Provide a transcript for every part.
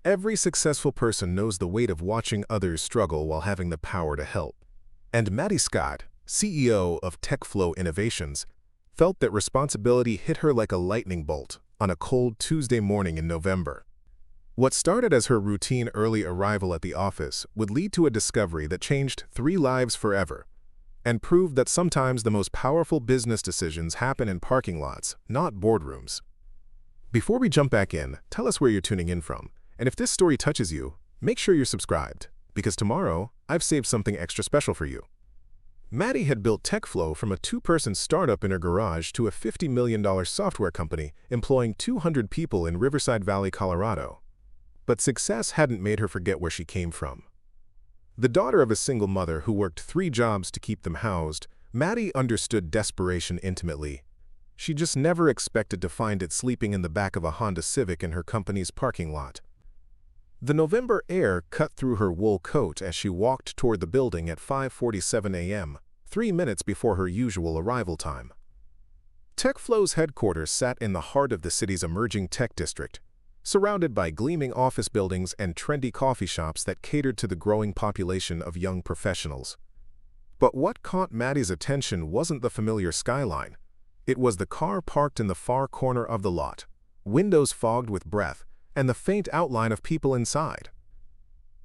Every successful person knows the weight of watching others struggle while having the power to help. And Maddy Scott, CEO of TechFlow Innovations, felt that responsibility hit her like a lightning bolt on a cold Tuesday morning in November. What started as her routine early arrival at the office would lead to a discovery that changed 3 lives forever and proved that sometimes the most powerful business decisions happen in parking lots, not boardrooms. Before we jump back in, tell us where you're tuning in from. And if this story touches you, make sure you're subscribed, because tomorrow I've saved something extra special for you. Maddy had built TechFlow from a 2-person startup in her garage to a $50 million software company employing 200 people in Riverside Valley, Colorado. But success hadn't made her forget where she came from. The daughter of a single mother who worked 3 jobs to keep them housed, Maddy understood desperation intimately. She just never expected to find it sleeping in the back of a Honda Civic in her company's parking lot. The November air cut through her wool coat as she walked toward the building at 5:47 a.m., 3 minutes before her usual arrival time. TechFlow's headquarters sat in the heart of the city's emerging tech district, surrounded by gleaming office buildings and trendy coffee shops that catered to the growing population of young professionals. But what caught Maddy's attention wasn't the familiar skyline. It was the car parked in the far corner of the lot, windows fogged with breath, and the faint outline of people inside.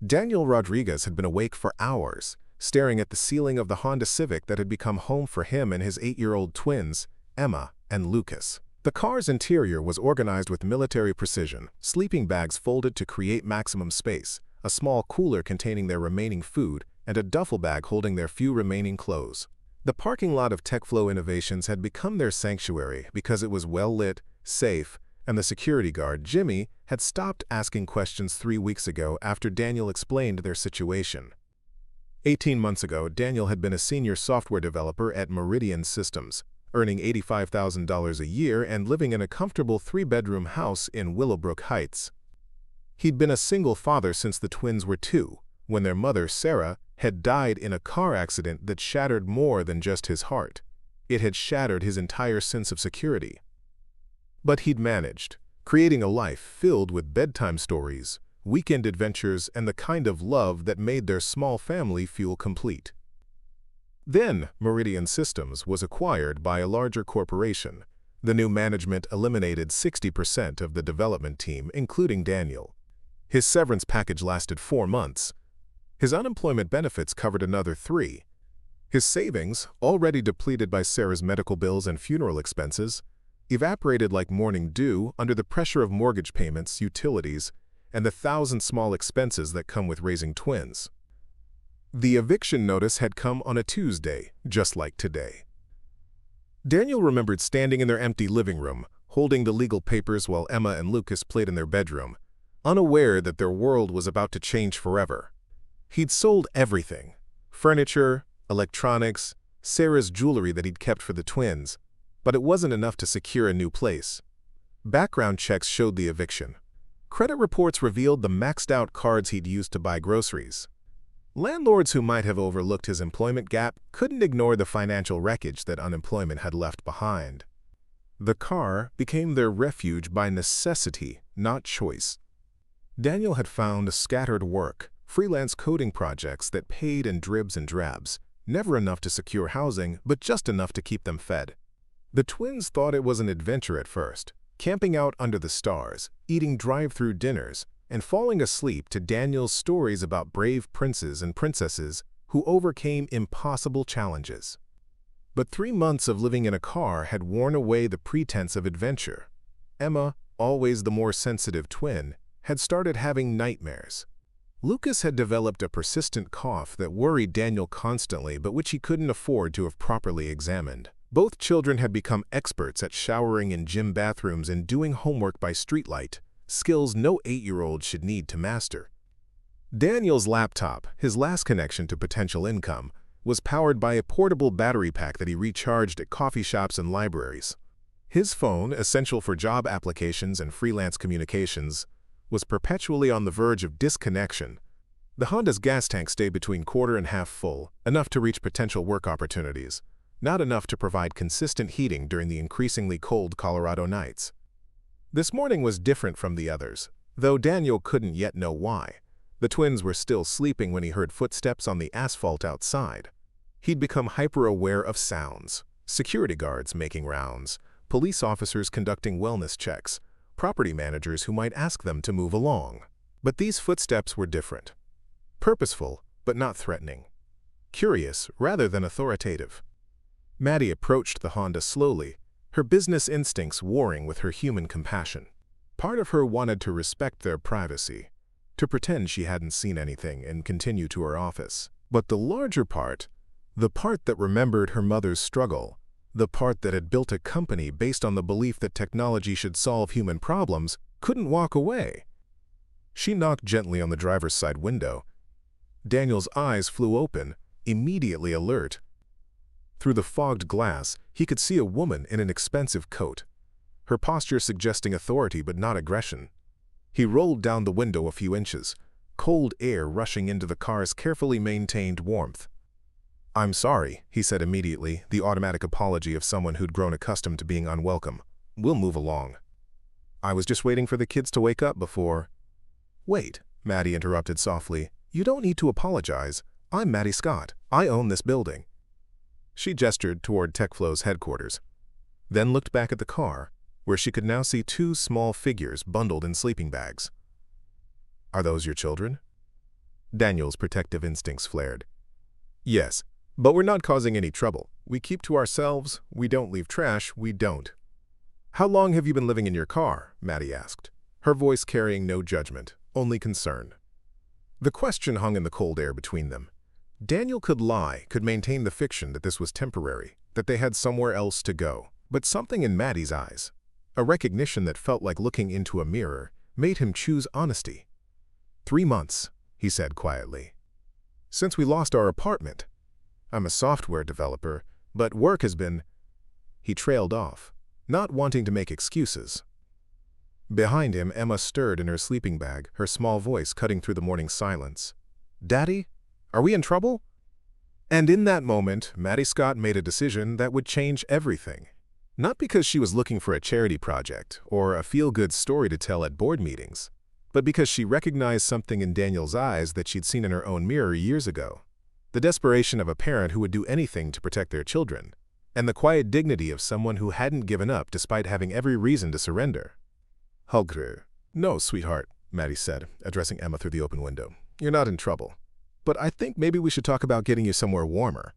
Daniel Rodriguez had been awake for hours, staring at the ceiling of the Honda Civic that had become home for him and his 8-year-old twins, Emma and Lucas. The car's interior was organized with military precision, sleeping bags folded to create maximum space, a small cooler containing their remaining food, and a duffel bag holding their few remaining clothes. The parking lot of TechFlow Innovations had become their sanctuary because it was well-lit, safe, and the security guard, Jimmy, had stopped asking questions 3 weeks ago after Daniel explained their situation. 18 months ago, Daniel had been a senior software developer at Meridian Systems, earning $85,000 a year and living in a comfortable 3-bedroom house in Willowbrook Heights. He'd been a single father since the twins were 2, when their mother, Sarah, had died in a car accident that shattered more than just his heart. It had shattered his entire sense of security. But he'd managed, creating a life filled with bedtime stories, weekend adventures, and the kind of love that made their small family feel complete. Then, Meridian Systems was acquired by a larger corporation. The new management eliminated 60% of the development team, including Daniel. His severance package lasted 4 months. His unemployment benefits covered another 3. His savings, already depleted by Sarah's medical bills and funeral expenses, evaporated like morning dew under the pressure of mortgage payments, utilities, and the 1,000 small expenses that come with raising twins. The eviction notice had come on a Tuesday, just like today. Daniel remembered standing in their empty living room, holding the legal papers while Emma and Lucas played in their bedroom, unaware that their world was about to change forever. He'd sold everything: furniture, electronics, Sarah's jewelry that he'd kept for the twins, but it wasn't enough to secure a new place. Background checks showed the eviction. Credit reports revealed the maxed-out cards he'd used to buy groceries. Landlords who might have overlooked his employment gap couldn't ignore the financial wreckage that unemployment had left behind. The car became their refuge by necessity, not choice. Daniel had found scattered work, freelance coding projects that paid in dribs and drabs, never enough to secure housing, but just enough to keep them fed. The twins thought it was an adventure at first, camping out under the stars, eating drive-through dinners, and falling asleep to Daniel's stories about brave princes and princesses who overcame impossible challenges. But 3 months of living in a car had worn away the pretense of adventure. Emma, always the more sensitive twin, had started having nightmares. Lucas had developed a persistent cough that worried Daniel constantly, but which he couldn't afford to have properly examined. Both children had become experts at showering in gym bathrooms and doing homework by streetlight, skills no 8-year-old should need to master. Daniel's laptop, his last connection to potential income, was powered by a portable battery pack that he recharged at coffee shops and libraries. His phone, essential for job applications and freelance communications, was perpetually on the verge of disconnection. The Honda's gas tank stayed between quarter and half full, enough to reach potential work opportunities, not enough to provide consistent heating during the increasingly cold Colorado nights. This morning was different from the others. though Daniel couldn't yet know why. The twins were still sleeping when he heard footsteps on the asphalt outside. He'd become hyper-aware of sounds: security guards making rounds, police officers conducting wellness checks, property managers who might ask them to move along. But these footsteps were different. Purposeful, but not threatening. Curious rather than authoritative. Maddy approached the Honda slowly, her business instincts warring with her human compassion. Part of her wanted to respect their privacy, to pretend she hadn't seen anything and continue to her office. But the larger part, the part that remembered her mother's struggle, the part that had built a company based on the belief that technology should solve human problems, couldn't walk away. She knocked gently on the driver's side window. Daniel's eyes flew open, immediately alert. Through the fogged glass, he could see a woman in an expensive coat, her posture suggesting authority but not aggression. He rolled down the window a few inches, cold air rushing into the car's carefully maintained warmth. "I'm sorry," he said immediately, the automatic apology of someone who'd grown accustomed to being unwelcome. "We'll move along. I was just waiting for the kids to wake up before—" "Wait," Maddy interrupted softly. "You don't need to apologize. I'm Maddy Scott. I own this building." She gestured toward TechFlow's headquarters, then looked back at the car, where she could now see two small figures bundled in sleeping bags. "Are those your children?" Daniel's protective instincts flared. "Yes, but we're not causing any trouble. We keep to ourselves, we don't leave trash, we don't." "How long have you been living in your car?" Maddy asked, her voice carrying no judgment, only concern. The question hung in the cold air between them. Daniel could lie, could maintain the fiction that this was temporary, that they had somewhere else to go. But something in Maddy's eyes, a recognition that felt like looking into a mirror, made him choose honesty. 3 months, he said quietly. "Since we lost our apartment. I'm a software developer, but work has been—" He trailed off, not wanting to make excuses. Behind him, Emma stirred in her sleeping bag, her small voice cutting through the morning silence. "Daddy, are we in trouble?" And in that moment, Maddy Scott made a decision that would change everything. Not because she was looking for a charity project or a feel-good story to tell at board meetings, but because she recognized something in Daniel's eyes that she'd seen in her own mirror years ago. The desperation of a parent who would do anything to protect their children, and the quiet dignity of someone who hadn't given up despite having every reason to surrender. "Holger." "No, sweetheart," Maddy said, addressing Emma through the open window. "You're not in trouble. But I think maybe we should talk about getting you somewhere warmer."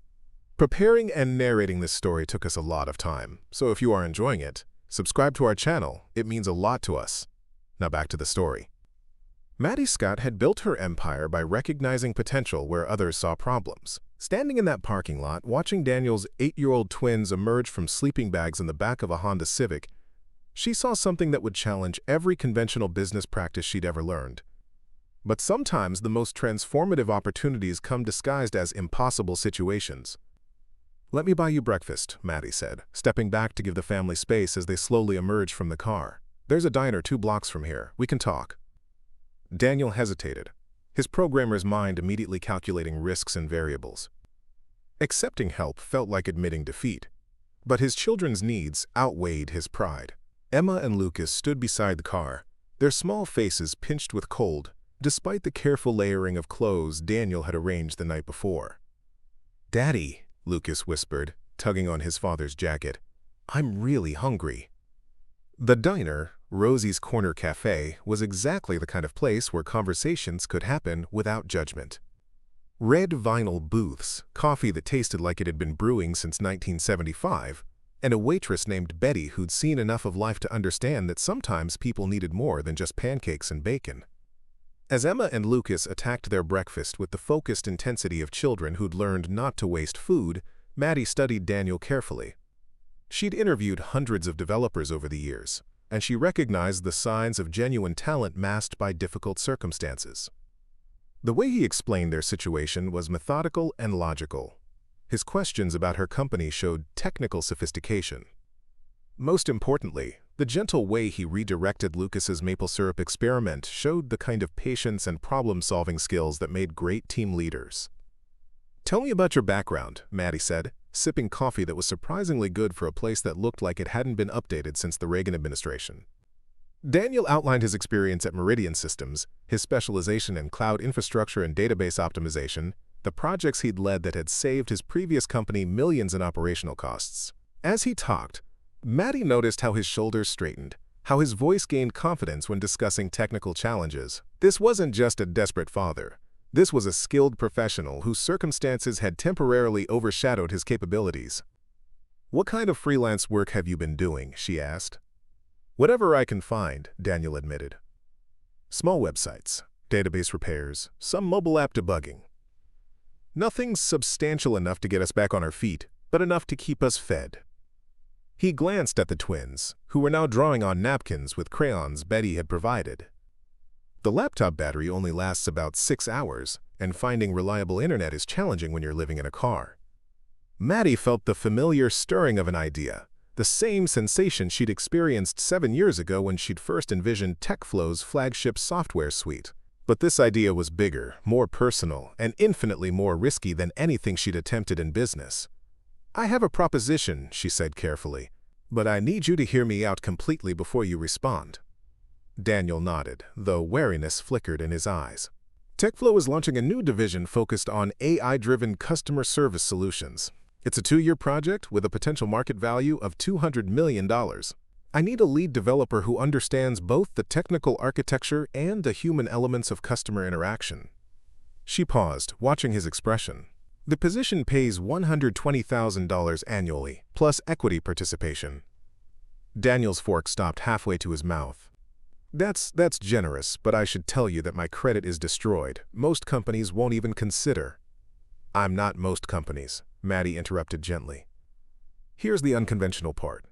Preparing and narrating this story took us a lot of time, so if you are enjoying it, subscribe to our channel. It means a lot to us. Now back to the story. Maddy Scott had built her empire by recognizing potential where others saw problems. Standing in that parking lot, watching Daniel's 8-year-old twins emerge from sleeping bags in the back of a Honda Civic, she saw something that would challenge every conventional business practice she'd ever learned. But sometimes the most transformative opportunities come disguised as impossible situations. "Let me buy you breakfast," Maddy said, stepping back to give the family space as they slowly emerged from the car. "There's a diner 2 blocks from here. We can talk." Daniel hesitated, his programmer's mind immediately calculating risks and variables. Accepting help felt like admitting defeat, but his children's needs outweighed his pride. Emma and Lucas stood beside the car, their small faces pinched with cold, despite the careful layering of clothes Daniel had arranged the night before. "Daddy," Lucas whispered, tugging on his father's jacket, "I'm really hungry." The diner, Rosie's Corner Cafe, was exactly the kind of place where conversations could happen without judgment. Red vinyl booths, coffee that tasted like it had been brewing since 1975, and a waitress named Betty who'd seen enough of life to understand that sometimes people needed more than just pancakes and bacon. As Emma and Lucas attacked their breakfast with the focused intensity of children who'd learned not to waste food, Maddy studied Daniel carefully. She'd interviewed hundreds of developers over the years, and she recognized the signs of genuine talent masked by difficult circumstances. The way he explained their situation was methodical and logical. His questions about her company showed technical sophistication. Most importantly, the gentle way he redirected Lucas's maple syrup experiment showed the kind of patience and problem-solving skills that made great team leaders. "Tell me about your background," Maddy said, sipping coffee that was surprisingly good for a place that looked like it hadn't been updated since the Reagan administration. Daniel outlined his experience at Meridian Systems, his specialization in cloud infrastructure and database optimization, the projects he'd led that had saved his previous company millions in operational costs. As he talked, Maddy noticed how his shoulders straightened, how his voice gained confidence when discussing technical challenges. This wasn't just a desperate father. This was a skilled professional whose circumstances had temporarily overshadowed his capabilities. "What kind of freelance work have you been doing?" she asked. "Whatever I can find," Daniel admitted. "Small websites, database repairs, some mobile app debugging. Nothing substantial enough to get us back on our feet, but enough to keep us fed." He glanced at the twins, who were now drawing on napkins with crayons Betty had provided. "The laptop battery only lasts about 6 hours, and finding reliable internet is challenging when you're living in a car." Maddy felt the familiar stirring of an idea, the same sensation she'd experienced 7 years ago when she'd first envisioned TechFlow's flagship software suite. But this idea was bigger, more personal, and infinitely more risky than anything she'd attempted in business. "I have a proposition," she said carefully, "but I need you to hear me out completely before you respond." Daniel nodded, though wariness flickered in his eyes. TechFlow is launching a new division focused on AI-driven customer service solutions. It's a 2-year project with a potential market value of $200 million. I need a lead developer who understands both the technical architecture and the human elements of customer interaction. She paused, watching his expression. "The position pays $120,000 annually, plus equity participation." Daniel's fork stopped halfway to his mouth. That's generous, but I should tell you that my credit is destroyed. Most companies won't even consider." "I'm not most companies," Maddy interrupted gently. "Here's the unconventional part.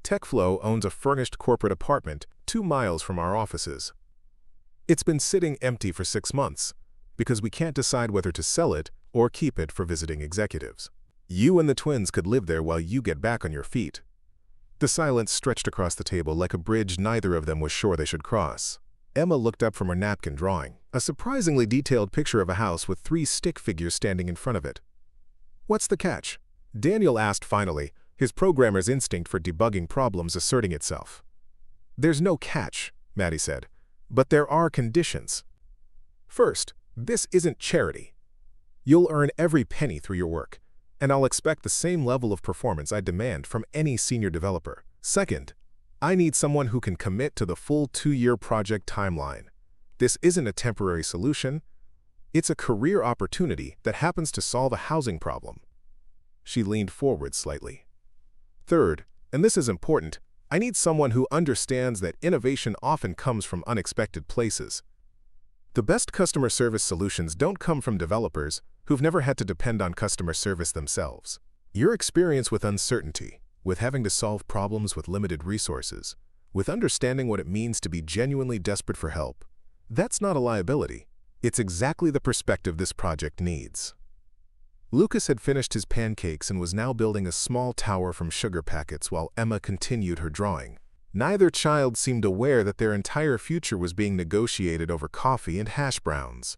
TechFlow owns a furnished corporate apartment 2 miles from our offices. It's been sitting empty for 6 months because we can't decide whether to sell it or keep it for visiting executives. You and the twins could live there while you get back on your feet." The silence stretched across the table like a bridge neither of them was sure they should cross. Emma looked up from her napkin drawing, a surprisingly detailed picture of a house with 3 stick figures standing in front of it. "What's the catch?" Daniel asked finally, his programmer's instinct for debugging problems asserting itself. "There's no catch," Maddy said, "but there are conditions. First, this isn't charity. You'll earn every penny through your work, and I'll expect the same level of performance I demand from any senior developer. Second, I need someone who can commit to the full 2-year project timeline. This isn't a temporary solution. It's a career opportunity that happens to solve a housing problem." She leaned forward slightly. "Third, and this is important, I need someone who understands that innovation often comes from unexpected places. The best customer service solutions don't come from developers who've never had to depend on customer service themselves. Your experience with uncertainty, with having to solve problems with limited resources, with understanding what it means to be genuinely desperate for help, that's not a liability. It's exactly the perspective this project needs." Lucas had finished his pancakes and was now building a small tower from sugar packets while Emma continued her drawing. Neither child seemed aware that their entire future was being negotiated over coffee and hash browns.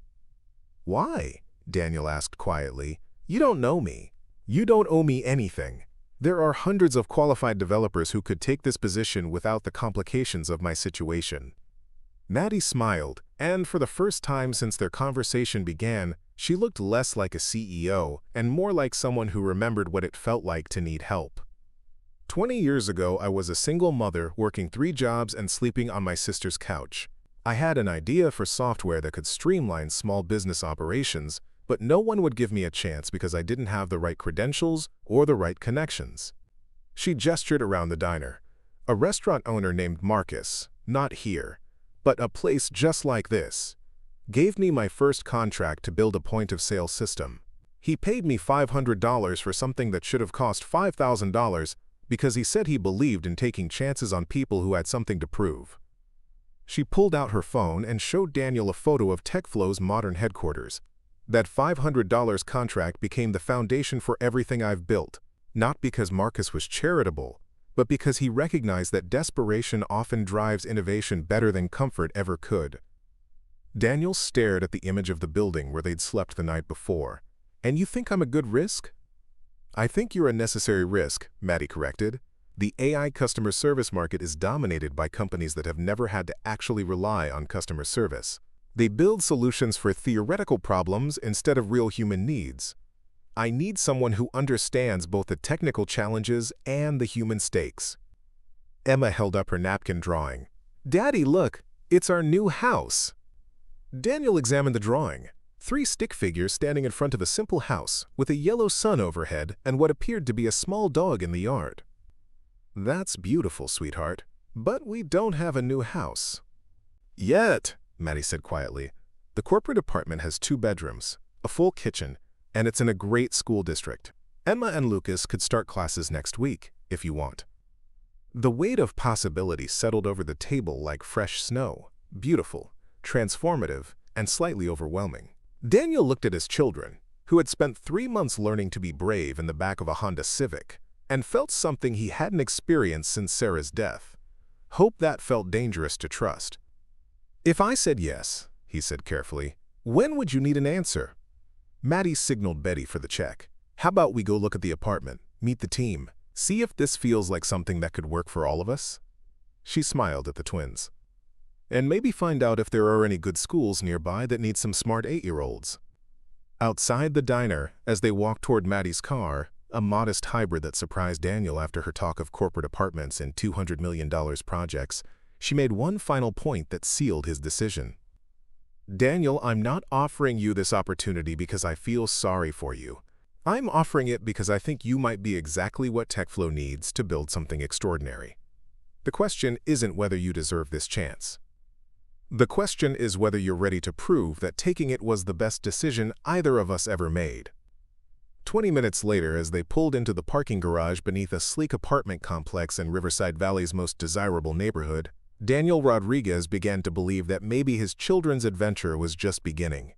"Why?" Daniel asked quietly. "You don't know me. You don't owe me anything. There are hundreds of qualified developers who could take this position without the complications of my situation." Maddy smiled, and for the first time since their conversation began, she looked less like a CEO and more like someone who remembered what it felt like to need help. 20 years ago, I was a single mother working 3 jobs and sleeping on my sister's couch. I had an idea for software that could streamline small business operations, but no one would give me a chance because I didn't have the right credentials or the right connections." She gestured around the diner. "A restaurant owner named Marcus, not here, but a place just like this, gave me my first contract to build a point-of-sale system. He paid me $500 for something that should have cost $5,000 because he said he believed in taking chances on people who had something to prove." She pulled out her phone and showed Daniel a photo of TechFlow's modern headquarters. "That $500 contract became the foundation for everything I've built, not because Marcus was charitable, but because he recognized that desperation often drives innovation better than comfort ever could." Daniel stared at the image of the building where they'd slept the night before. "And you think I'm a good risk?" "I think you're a necessary risk," Maddy corrected. The AI customer service market is dominated by companies that have never had to actually rely on customer service. They build solutions for theoretical problems instead of real human needs. I need someone who understands both the technical challenges and the human stakes. Emma held up her napkin drawing. "Daddy, look, it's our new house." Daniel examined the drawing. 3 stick figures standing in front of a simple house with a yellow sun overhead and what appeared to be a small dog in the yard. "That's beautiful, sweetheart, but we don't have a new house." "Yet," Maddy said quietly. "The corporate apartment has 2 bedrooms, a full kitchen, and it's in a great school district. Emma and Lucas could start classes next week, if you want." The weight of possibility settled over the table like fresh snow, beautiful, transformative, and slightly overwhelming. Daniel looked at his children, who had spent 3 months learning to be brave in the back of a Honda Civic, and felt something he hadn't experienced since Sarah's death. Hope that felt dangerous to trust. "If I said yes," he said carefully, "when would you need an answer?" Maddy signaled Betty for the check. "How about we go look at the apartment, meet the team, see if this feels like something that could work for all of us?" She smiled at the twins. "And maybe find out if there are any good schools nearby that need some smart 8-year-olds. Outside the diner, as they walked toward Maddy's car, a modest hybrid that surprised Daniel after her talk of corporate apartments and $200 million projects, she made one final point that sealed his decision. "Daniel, I'm not offering you this opportunity because I feel sorry for you. I'm offering it because I think you might be exactly what TechFlow needs to build something extraordinary. The question isn't whether you deserve this chance. The question is whether you're ready to prove that taking it was the best decision either of us ever made." 20 minutes later, as they pulled into the parking garage beneath a sleek apartment complex in Riverside Valley's most desirable neighborhood, Daniel Rodriguez began to believe that maybe his children's adventure was just beginning.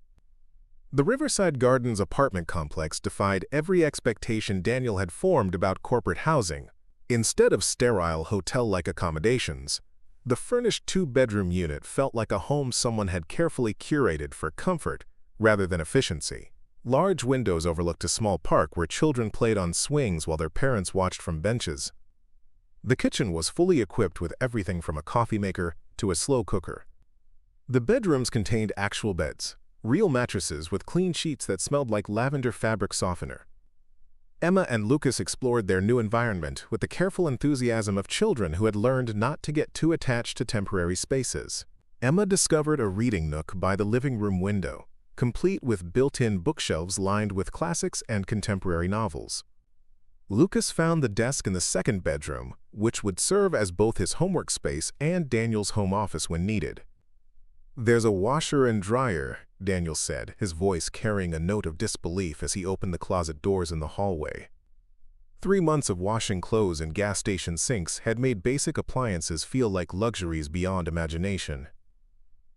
The Riverside Gardens apartment complex defied every expectation Daniel had formed about corporate housing. Instead of sterile hotel-like accommodations, the furnished 2-bedroom unit felt like a home someone had carefully curated for comfort rather than efficiency. Large windows overlooked a small park where children played on swings while their parents watched from benches. The kitchen was fully equipped with everything from a coffee maker to a slow cooker. The bedrooms contained actual beds, real mattresses with clean sheets that smelled like lavender fabric softener. Emma and Lucas explored their new environment with the careful enthusiasm of children who had learned not to get too attached to temporary spaces. Emma discovered a reading nook by the living room window, complete with built-in bookshelves lined with classics and contemporary novels. Lucas found the desk in the 2nd bedroom, which would serve as both his homework space and Daniel's home office when needed. "There's a washer and dryer," Daniel said, his voice carrying a note of disbelief as he opened the closet doors in the hallway. 3 months of washing clothes in gas station sinks had made basic appliances feel like luxuries beyond imagination.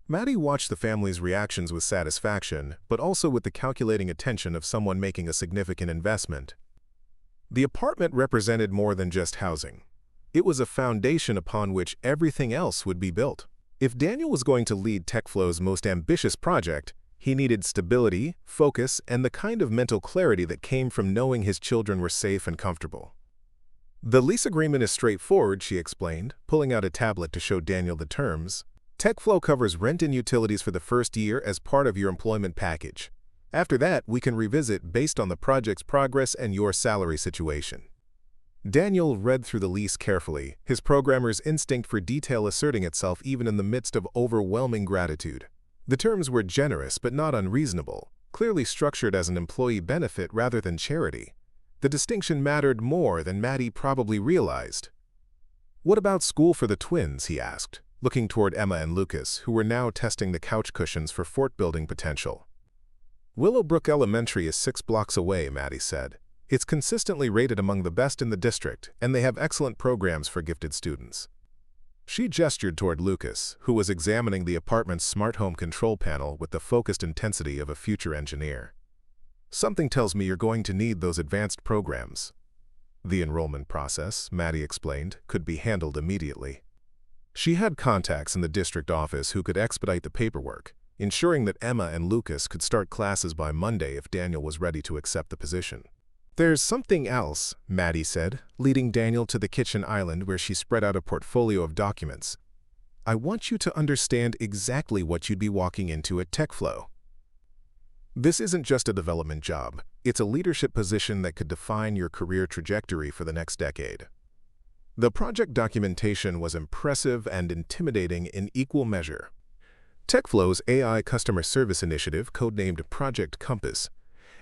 Maddy watched the family's reactions with satisfaction, but also with the calculating attention of someone making a significant investment. The apartment represented more than just housing. It was a foundation upon which everything else would be built. If Daniel was going to lead TechFlow's most ambitious project, he needed stability, focus, and the kind of mental clarity that came from knowing his children were safe and comfortable. "The lease agreement is straightforward," she explained, pulling out a tablet to show Daniel the terms. "TechFlow covers rent and utilities for the first year as part of your employment package. After that, we can revisit based on the project's progress and your salary situation." Daniel read through the lease carefully, his programmer's instinct for detail asserting itself even in the midst of overwhelming gratitude. The terms were generous but not unreasonable, clearly structured as an employee benefit rather than charity. The distinction mattered more than Maddy probably realized. "What about school for the twins?" he asked, looking toward Emma and Lucas, who were now testing the couch cushions for fort-building potential. "Willowbrook Elementary is 6 blocks away," Maddy said. "It's consistently rated among the best in the district, and they have excellent programs for gifted students." She gestured toward Lucas, who was examining the apartment's smart home control panel with the focused intensity of a future engineer. "Something tells me you're going to need those advanced programs." The enrollment process, Maddy explained, could be handled immediately. She had contacts in the district office who could expedite the paperwork, ensuring that Emma and Lucas could start classes by Monday if Daniel was ready to accept the position. There's something else, Maddy said, leading Daniel to the kitchen island where she spread out a portfolio of documents. I want you to understand exactly what you'd be walking into at TechFlow. This isn't just a development job. It's a leadership position that could define your career trajectory for the next decade. The project documentation was impressive and intimidating in equal measure. TechFlow's AI customer service initiative, codenamed Project Compass,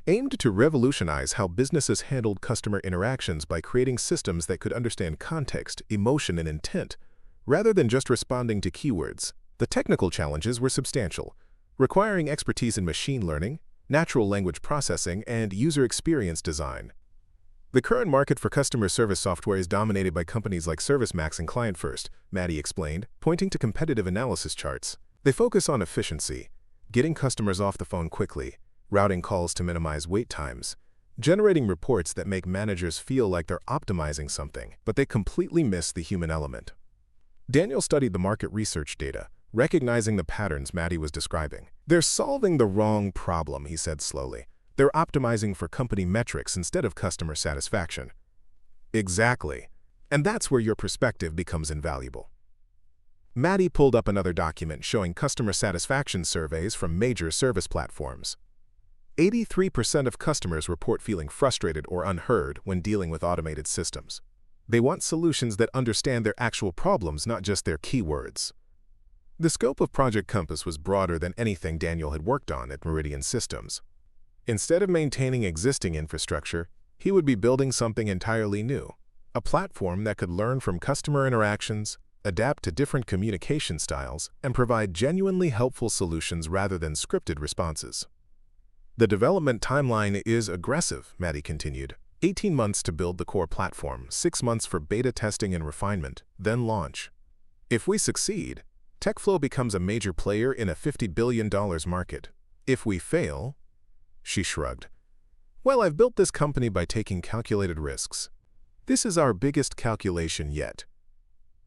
aimed to revolutionize how businesses handled customer interactions by creating systems that could understand context, emotion, and intent, rather than just responding to keywords. The technical challenges were substantial, requiring expertise in machine learning, natural language processing, and user experience design. The current market for customer service software is dominated by companies like ServiceMax and ClientFirst, Maddy explained, pointing to competitive analysis charts. They focus on efficiency, getting customers off the phone quickly, routing calls to minimize wait times, generating reports that make managers feel like they're optimizing something, but they completely miss the human element. Daniel studied the market research data, recognizing the patterns Maddy was describing. They're solving the wrong problem, he said slowly. They're optimizing for company metrics instead of customer satisfaction. Exactly. And that's where your perspective becomes invaluable. Maddy pulled up another document showing customer satisfaction surveys from major service platforms. 83% of customers report feeling frustrated or unheard when dealing with automated systems. They want solutions that understand their actual problems, not just their keywords. The scope of Project Compass was broader than anything Daniel had worked on at Meridian Systems. Instead of maintaining existing infrastructure, he would be building something entirely new, a platform that could learn from customer interactions, adapt to different communication styles, and provide genuinely helpful solutions rather than scripted responses. The development timeline is aggressive, Maddy continued. 18 months to build the core platform, 6 months for beta testing and refinement, then launch. If we succeed, TechFlow becomes a major player in a $50 billion market. If we fail, she shrugged. Well, I've built this company by taking calculated risks. This is our biggest calculation yet.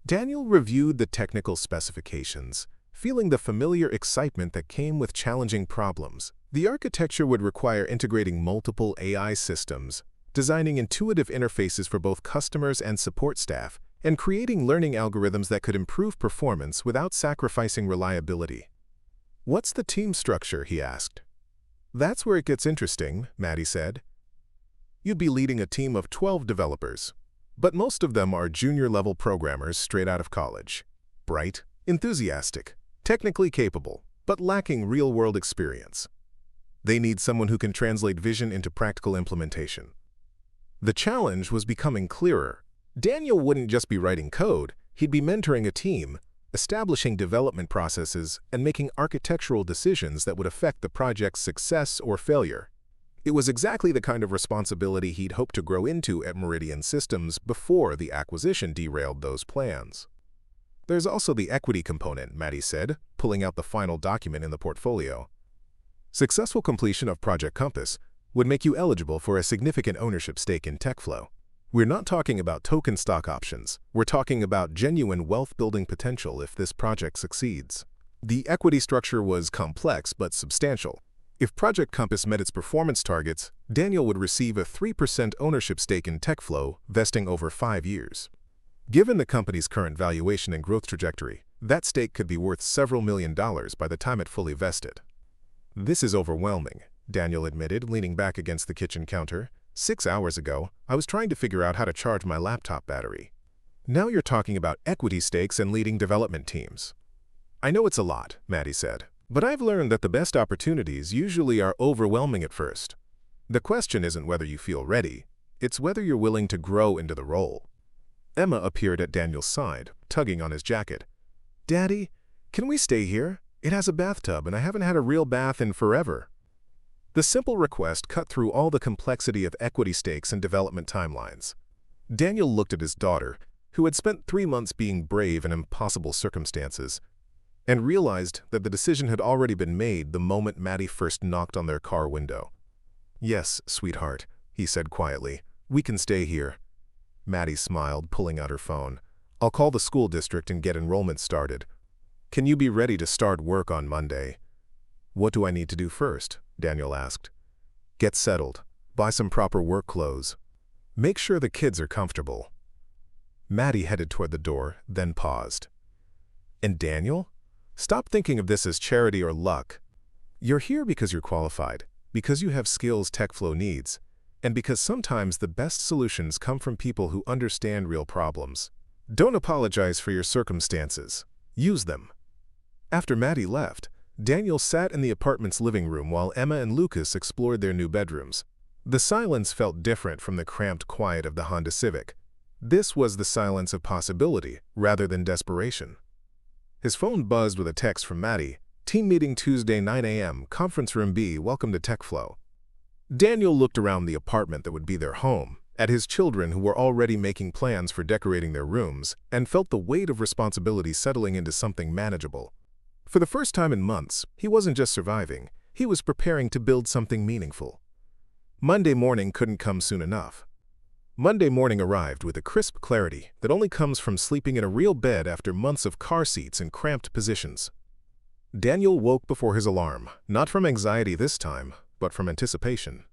Daniel reviewed the technical specifications, feeling the familiar excitement that came with challenging problems. The architecture would require integrating multiple AI systems, designing intuitive interfaces for both customers and support staff, and creating learning algorithms that could improve performance without sacrificing reliability. What's the team structure? He asked. That's where it gets interesting, Maddy said. You'd be leading a team of 12 developers, but most of them are junior-level programmers straight out of college. Bright, enthusiastic, technically capable, but lacking real-world experience. They need someone who can translate vision into practical implementation. The challenge was becoming clearer. Daniel wouldn't just be writing code, he'd be mentoring a team, establishing development processes, and making architectural decisions that would affect the project's success or failure. It was exactly the kind of responsibility he'd hoped to grow into at Meridian Systems before the acquisition derailed those plans. There's also the equity component, Maddy said, pulling out the final document in the portfolio. Successful completion of Project Compass would make you eligible for a significant ownership stake in TechFlow. We're not talking about token stock options. We're talking about genuine wealth-building potential if this project succeeds. The equity structure was complex but substantial. If Project Compass met its performance targets, Daniel would receive a 3% ownership stake in TechFlow, vesting over 5 years. Given the company's current valuation and growth trajectory, that stake could be worth several $million by the time it fully vested. This is overwhelming, Daniel admitted, leaning back against the kitchen counter. 6 hours ago, I was trying to figure out how to charge my laptop battery. Now you're talking about equity stakes and leading development teams. I know it's a lot, Maddy said, but I've learned that the best opportunities usually are overwhelming at first. The question isn't whether you feel ready, it's whether you're willing to grow into the role. Emma appeared at Daniel's side, tugging on his jacket. Daddy, can we stay here? It has a bathtub and I haven't had a real bath in forever. The simple request cut through all the complexity of equity stakes and development timelines. Daniel looked at his daughter, who had spent 3 months being brave in impossible circumstances, and realized that the decision had already been made the moment Maddy first knocked on their car window. Yes, sweetheart, he said quietly. We can stay here. Maddy smiled, pulling out her phone. I'll call the school district and get enrollment started. Can you be ready to start work on Monday? What do I need to do first? Daniel asked. Get settled. Buy some proper work clothes. Make sure the kids are comfortable. Maddy headed toward the door, then paused. And Daniel? Stop thinking of this as charity or luck. You're here because you're qualified, because you have skills TechFlow needs, and because sometimes the best solutions come from people who understand real problems. Don't apologize for your circumstances. Use them. After Maddy left, Daniel sat in the apartment's living room while Emma and Lucas explored their new bedrooms. The silence felt different from the cramped quiet of the Honda Civic. This was the silence of possibility rather than desperation. His phone buzzed with a text from Maddy. Team meeting Tuesday 9 a.m., conference room B, welcome to TechFlow. Daniel looked around the apartment that would be their home, at his children who were already making plans for decorating their rooms, and felt the weight of responsibility settling into something manageable. For the first time in months, he wasn't just surviving, he was preparing to build something meaningful. Monday morning couldn't come soon enough. Monday morning arrived with a crisp clarity that only comes from sleeping in a real bed after months of car seats in cramped positions. Daniel woke before his alarm, not from anxiety this time, but from anticipation.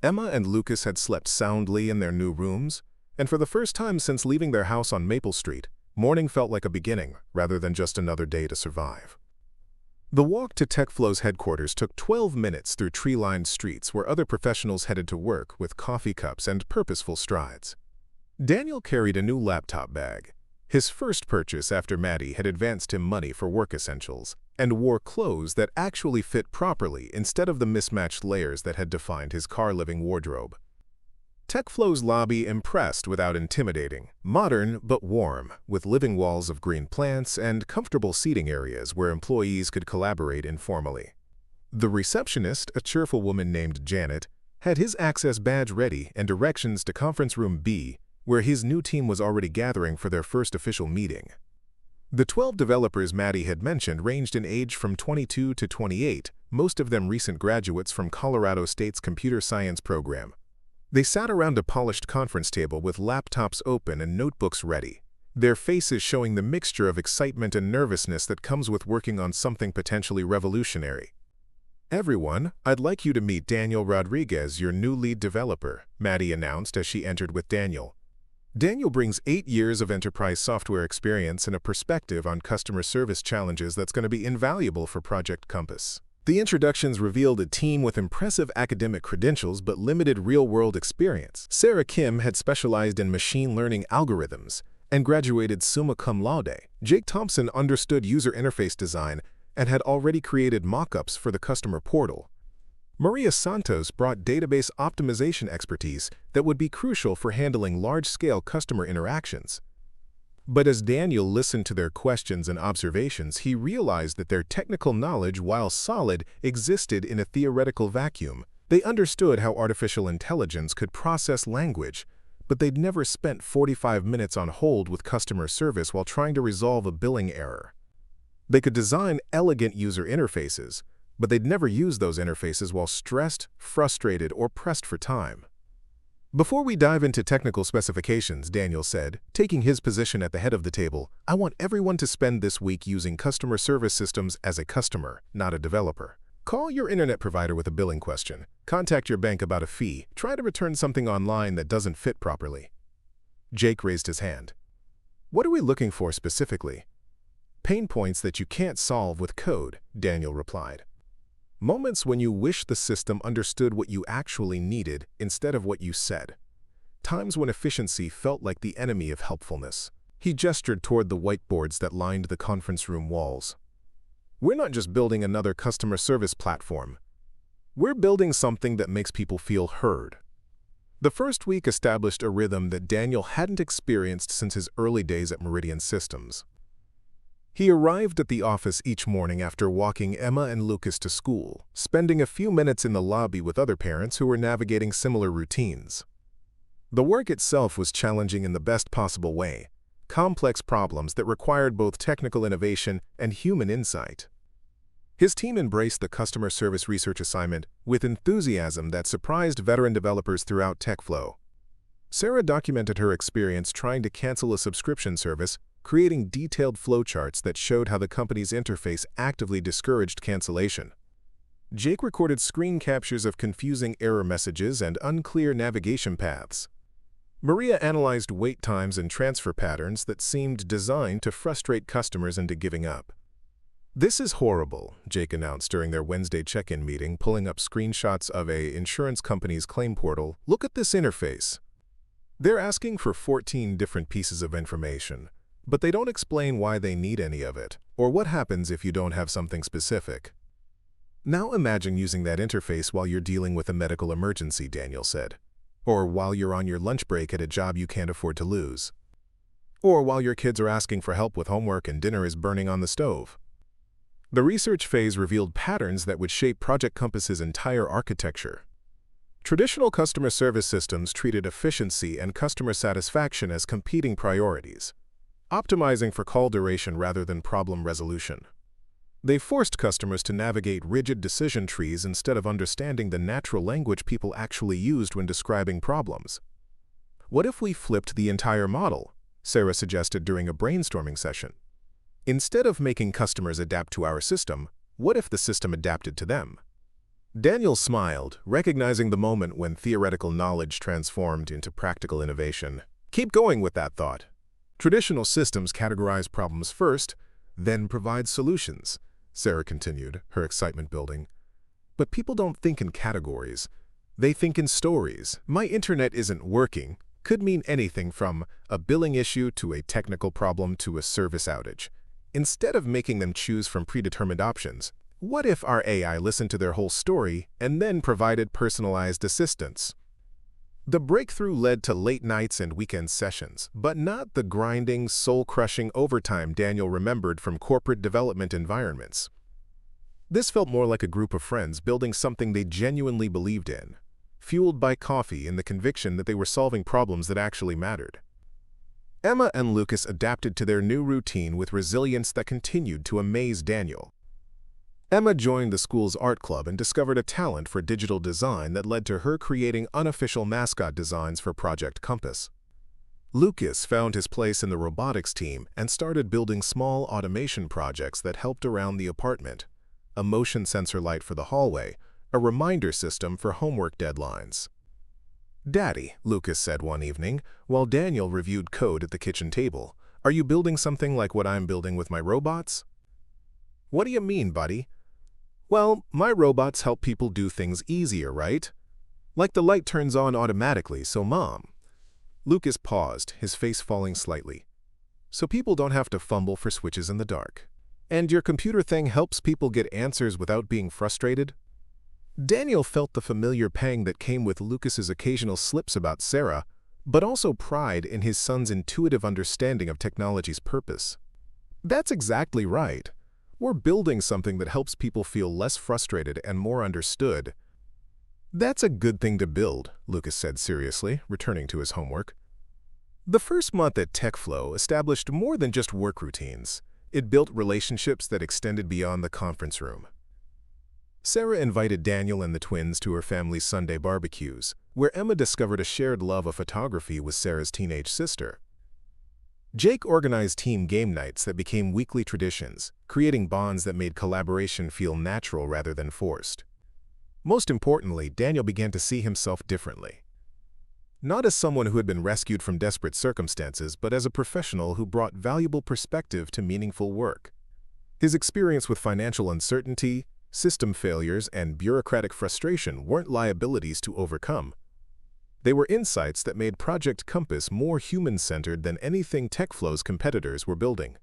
Emma and Lucas had slept soundly in their new rooms, and for the first time since leaving their house on Maple Street, morning felt like a beginning rather than just another day to survive. The walk to TechFlow's headquarters took 12 minutes through tree-lined streets where other professionals headed to work with coffee cups and purposeful strides. Daniel carried a new laptop bag, his first purchase after Maddy had advanced him money for work essentials, and wore clothes that actually fit properly instead of the mismatched layers that had defined his car-living wardrobe. TechFlow's lobby impressed without intimidating, modern but warm, with living walls of green plants and comfortable seating areas where employees could collaborate informally. The receptionist, a cheerful woman named Janet, had his access badge ready and directions to conference room B, where his new team was already gathering for their first official meeting. The 12 developers Maddy had mentioned ranged in age from 22 to 28, most of them recent graduates from Colorado State's computer science program. They sat around a polished conference table with laptops open and notebooks ready, their faces showing the mixture of excitement and nervousness that comes with working on something potentially revolutionary. Everyone, I'd like you to meet Daniel Rodriguez, your new lead developer, Maddy announced as she entered with Daniel. Daniel brings 8 years of enterprise software experience and a perspective on customer service challenges that's going to be invaluable for Project Compass. The introductions revealed a team with impressive academic credentials but limited real-world experience. Sarah Kim had specialized in machine learning algorithms and graduated summa cum laude. Jake Thompson understood user interface design and had already created mock-ups for the customer portal. Maria Santos brought database optimization expertise that would be crucial for handling large-scale customer interactions. But as Daniel listened to their questions and observations, he realized that their technical knowledge, while solid, existed in a theoretical vacuum. They understood how artificial intelligence could process language, but they'd never spent 45 minutes on hold with customer service while trying to resolve a billing error. They could design elegant user interfaces, but they'd never use those interfaces while stressed, frustrated, or pressed for time. Before we dive into technical specifications, Daniel said, taking his position at the head of the table, I want everyone to spend this week using customer service systems as a customer, not a developer. Call your internet provider with a billing question. Contact your bank about a fee. Try to return something online that doesn't fit properly. Jake raised his hand. What are we looking for specifically? Pain points that you can't solve with code, Daniel replied. Moments when you wish the system understood what you actually needed instead of what you said. Times when efficiency felt like the enemy of helpfulness. He gestured toward the whiteboards that lined the conference room walls. We're not just building another customer service platform. We're building something that makes people feel heard. The first week established a rhythm that Daniel hadn't experienced since his early days at Meridian Systems. He arrived at the office each morning after walking Emma and Lucas to school, spending a few minutes in the lobby with other parents who were navigating similar routines. The work itself was challenging in the best possible way, complex problems that required both technical innovation and human insight. His team embraced the customer service research assignment with enthusiasm that surprised veteran developers throughout TechFlow. Sarah documented her experience trying to cancel a subscription service, creating detailed flowcharts that showed how the company's interface actively discouraged cancellation. Jake recorded screen captures of confusing error messages and unclear navigation paths. Maria analyzed wait times and transfer patterns that seemed designed to frustrate customers into giving up. "This is horrible," Jake announced during their Wednesday check-in meeting, pulling up screenshots of an insurance company's claim portal. "Look at this interface. They're asking for 14 different pieces of information, but they don't explain why they need any of it, or what happens if you don't have something specific." "Now imagine using that interface while you're dealing with a medical emergency," Daniel said. "Or while you're on your lunch break at a job you can't afford to lose. Or while your kids are asking for help with homework and dinner is burning on the stove." The research phase revealed patterns that would shape Project Compass's entire architecture. Traditional customer service systems treated efficiency and customer satisfaction as competing priorities, optimizing for call duration rather than problem resolution. They forced customers to navigate rigid decision trees instead of understanding the natural language people actually used when describing problems. "What if we flipped the entire model?" Sarah suggested during a brainstorming session. "Instead of making customers adapt to our system, what if the system adapted to them?" Daniel smiled, recognizing the moment when theoretical knowledge transformed into practical innovation. "Keep going with that thought. Traditional systems categorize problems first, then provide solutions," Sarah continued, her excitement building. "But people don't think in categories. They think in stories. My internet isn't working could mean anything from a billing issue to a technical problem to a service outage. Instead of making them choose from predetermined options, what if our AI listened to their whole story and then provided personalized assistance?" The breakthrough led to late nights and weekend sessions, but not the grinding, soul-crushing overtime Daniel remembered from corporate development environments. This felt more like a group of friends building something they genuinely believed in, fueled by coffee and the conviction that they were solving problems that actually mattered. Emma and Lucas adapted to their new routine with resilience that continued to amaze Daniel. Emma joined the school's art club and discovered a talent for digital design that led to her creating unofficial mascot designs for Project Compass. Lucas found his place in the robotics team and started building small automation projects that helped around the apartment: a motion sensor light for the hallway, a reminder system for homework deadlines. "Daddy," Lucas said one evening, while Daniel reviewed code at the kitchen table, "are you building something like what I'm building with my robots?" "What do you mean, buddy?" "Well, my robots help people do things easier, right? Like the light turns on automatically, so Mom." Lucas paused, his face falling slightly. "So people don't have to fumble for switches in the dark. And your computer thing helps people get answers without being frustrated?" Daniel felt the familiar pang that came with Lucas's occasional slips about Sarah, but also pride in his son's intuitive understanding of technology's purpose. "That's exactly right. We're building something that helps people feel less frustrated and more understood." "That's a good thing to build," Lucas said seriously, returning to his homework. The first month at TechFlow established more than just work routines. It built relationships that extended beyond the conference room. Sarah invited Daniel and the twins to her family's Sunday barbecues, where Emma discovered a shared love of photography with Sarah's teenage sister. Jake organized team game nights that became weekly traditions, creating bonds that made collaboration feel natural rather than forced. Most importantly, Daniel began to see himself differently. Not as someone who had been rescued from desperate circumstances, but as a professional who brought valuable perspective to meaningful work. His experience with financial uncertainty, system failures, and bureaucratic frustration weren't liabilities to overcome. They were insights that made Project Compass more human-centered than anything TechFlow's competitors were building.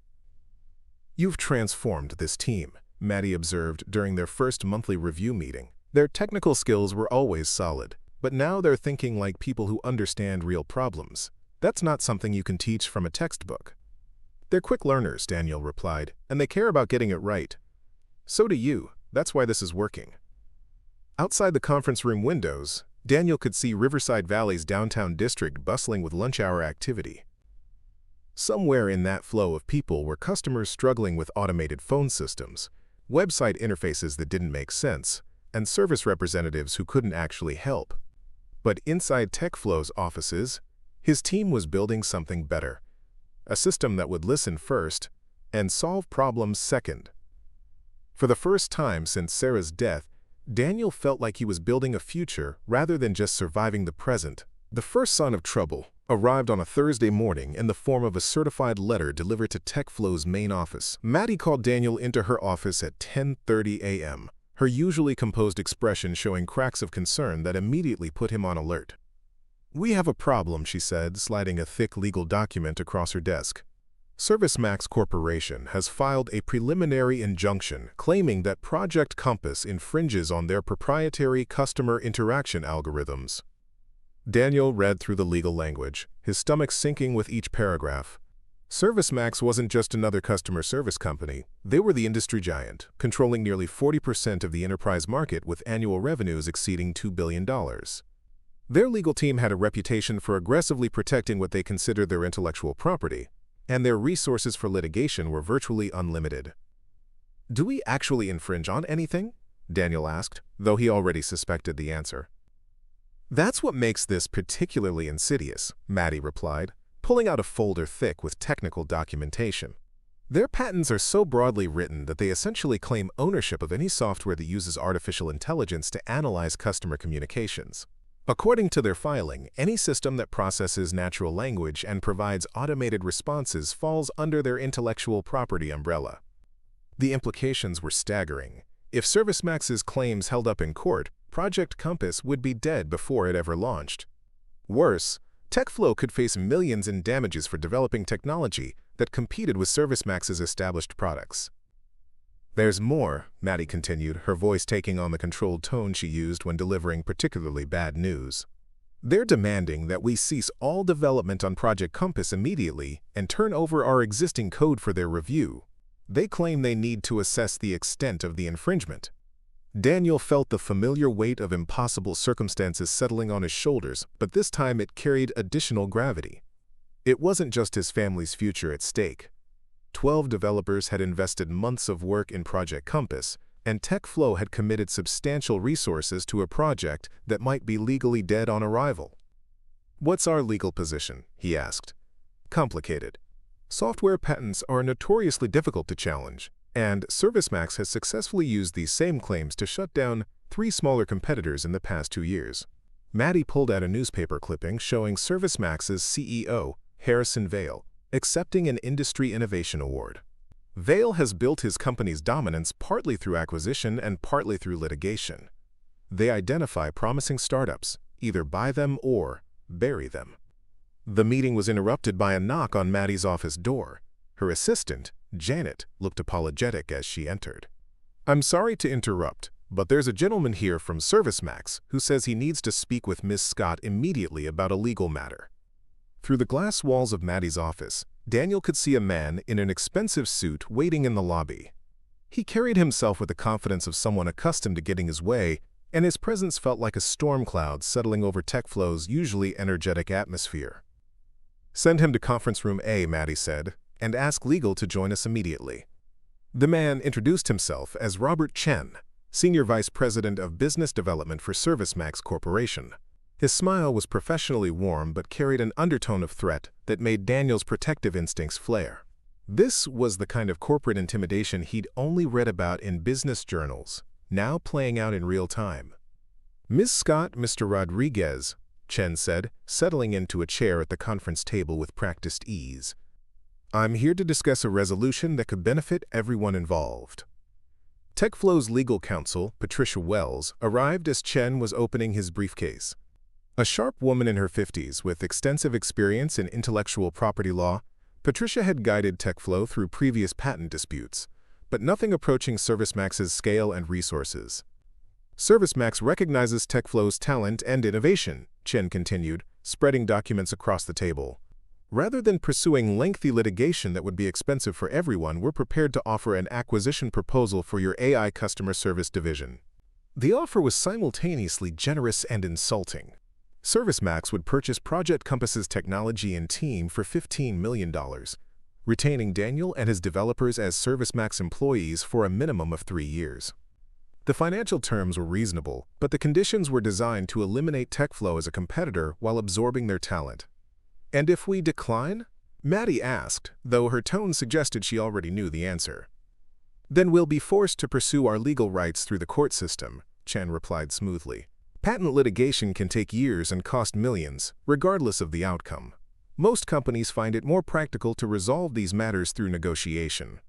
"You've transformed this team," Maddy observed during their first monthly review meeting. "Their technical skills were always solid, but now they're thinking like people who understand real problems. That's not something you can teach from a textbook." "They're quick learners," Daniel replied, "and they care about getting it right. So do you. That's why this is working." Outside the conference room windows, Daniel could see Riverside Valley's downtown district bustling with lunch hour activity. Somewhere in that flow of people were customers struggling with automated phone systems, website interfaces that didn't make sense, and service representatives who couldn't actually help. But inside TechFlow's offices, his team was building something better, a system that would listen first and solve problems second. For the first time since Sarah's death, Daniel felt like he was building a future rather than just surviving the present. The first sign of trouble arrived on a Thursday morning in the form of a certified letter delivered to TechFlow's main office. Maddy called Daniel into her office at 10:30 a.m., her usually composed expression showing cracks of concern that immediately put him on alert. "We have a problem," she said, sliding a thick legal document across her desk. ServiceMax Corporation has filed a preliminary injunction claiming that Project Compass infringes on their proprietary customer interaction algorithms. Daniel read through the legal language, his stomach sinking with each paragraph. ServiceMax wasn't just another customer service company. They were the industry giant, controlling nearly 40% of the enterprise market with annual revenues exceeding $2 billion. Their legal team had a reputation for aggressively protecting what they considered their intellectual property, and their resources for litigation were virtually unlimited. "Do we actually infringe on anything?" Daniel asked, though he already suspected the answer. "That's what makes this particularly insidious," Maddy replied, pulling out a folder thick with technical documentation. "Their patents are so broadly written that they essentially claim ownership of any software that uses artificial intelligence to analyze customer communications. According to their filing, any system that processes natural language and provides automated responses falls under their intellectual property umbrella." The implications were staggering. If ServiceMax's claims held up in court, Project Compass would be dead before it ever launched. Worse, TechFlow could face millions in damages for developing technology that competed with ServiceMax's established products. "There's more," Maddy continued, her voice taking on the controlled tone she used when delivering particularly bad news. "They're demanding that we cease all development on Project Compass immediately and turn over our existing code for their review. They claim they need to assess the extent of the infringement." Daniel felt the familiar weight of impossible circumstances settling on his shoulders, but this time it carried additional gravity. It wasn't just his family's future at stake. 12 developers had invested months of work in Project Compass, and TechFlow had committed substantial resources to a project that might be legally dead on arrival. "What's our legal position?" he asked. "Complicated. Software patents are notoriously difficult to challenge, and ServiceMax has successfully used these same claims to shut down 3 smaller competitors in the past 2 years. Maddy pulled out a newspaper clipping showing ServiceMax's CEO, Harrison Vale, accepting an Industry Innovation Award. Vale has built his company's dominance partly through acquisition and partly through litigation. They identify promising startups, either buy them or bury them. The meeting was interrupted by a knock on Maddy's office door. Her assistant, Janet, looked apologetic as she entered. "I'm sorry to interrupt, but there's a gentleman here from ServiceMax who says he needs to speak with Miss Scott immediately about a legal matter." Through the glass walls of Maddy's office, Daniel could see a man in an expensive suit waiting in the lobby. He carried himself with the confidence of someone accustomed to getting his way, and his presence felt like a storm cloud settling over TechFlow's usually energetic atmosphere. "Send him to conference room A," Maddy said, "and ask legal to join us immediately." The man introduced himself as Robert Chen, Senior Vice President of Business Development for ServiceMax Corporation. His smile was professionally warm but carried an undertone of threat that made Daniel's protective instincts flare. This was the kind of corporate intimidation he'd only read about in business journals, now playing out in real time. "Miss Scott, Mr. Rodriguez," Chen said, settling into a chair at the conference table with practiced ease. "I'm here to discuss a resolution that could benefit everyone involved." TechFlow's legal counsel, Patricia Wells, arrived as Chen was opening his briefcase. A sharp woman in her 50s with extensive experience in intellectual property law, Patricia had guided TechFlow through previous patent disputes, but nothing approaching ServiceMax's scale and resources. "ServiceMax recognizes TechFlow's talent and innovation," Chen continued, spreading documents across the table. "Rather than pursuing lengthy litigation that would be expensive for everyone, we're prepared to offer an acquisition proposal for your AI customer service division." The offer was simultaneously generous and insulting. ServiceMax would purchase Project Compass's technology and team for $15 million, retaining Daniel and his developers as ServiceMax employees for a minimum of 3 years. The financial terms were reasonable, but the conditions were designed to eliminate TechFlow as a competitor while absorbing their talent. "And if we decline?" Maddy asked, though her tone suggested she already knew the answer. "Then we'll be forced to pursue our legal rights through the court system," Chen replied smoothly. Patent litigation can take years and cost millions, regardless of the outcome. Most companies find it more practical to resolve these matters through negotiation.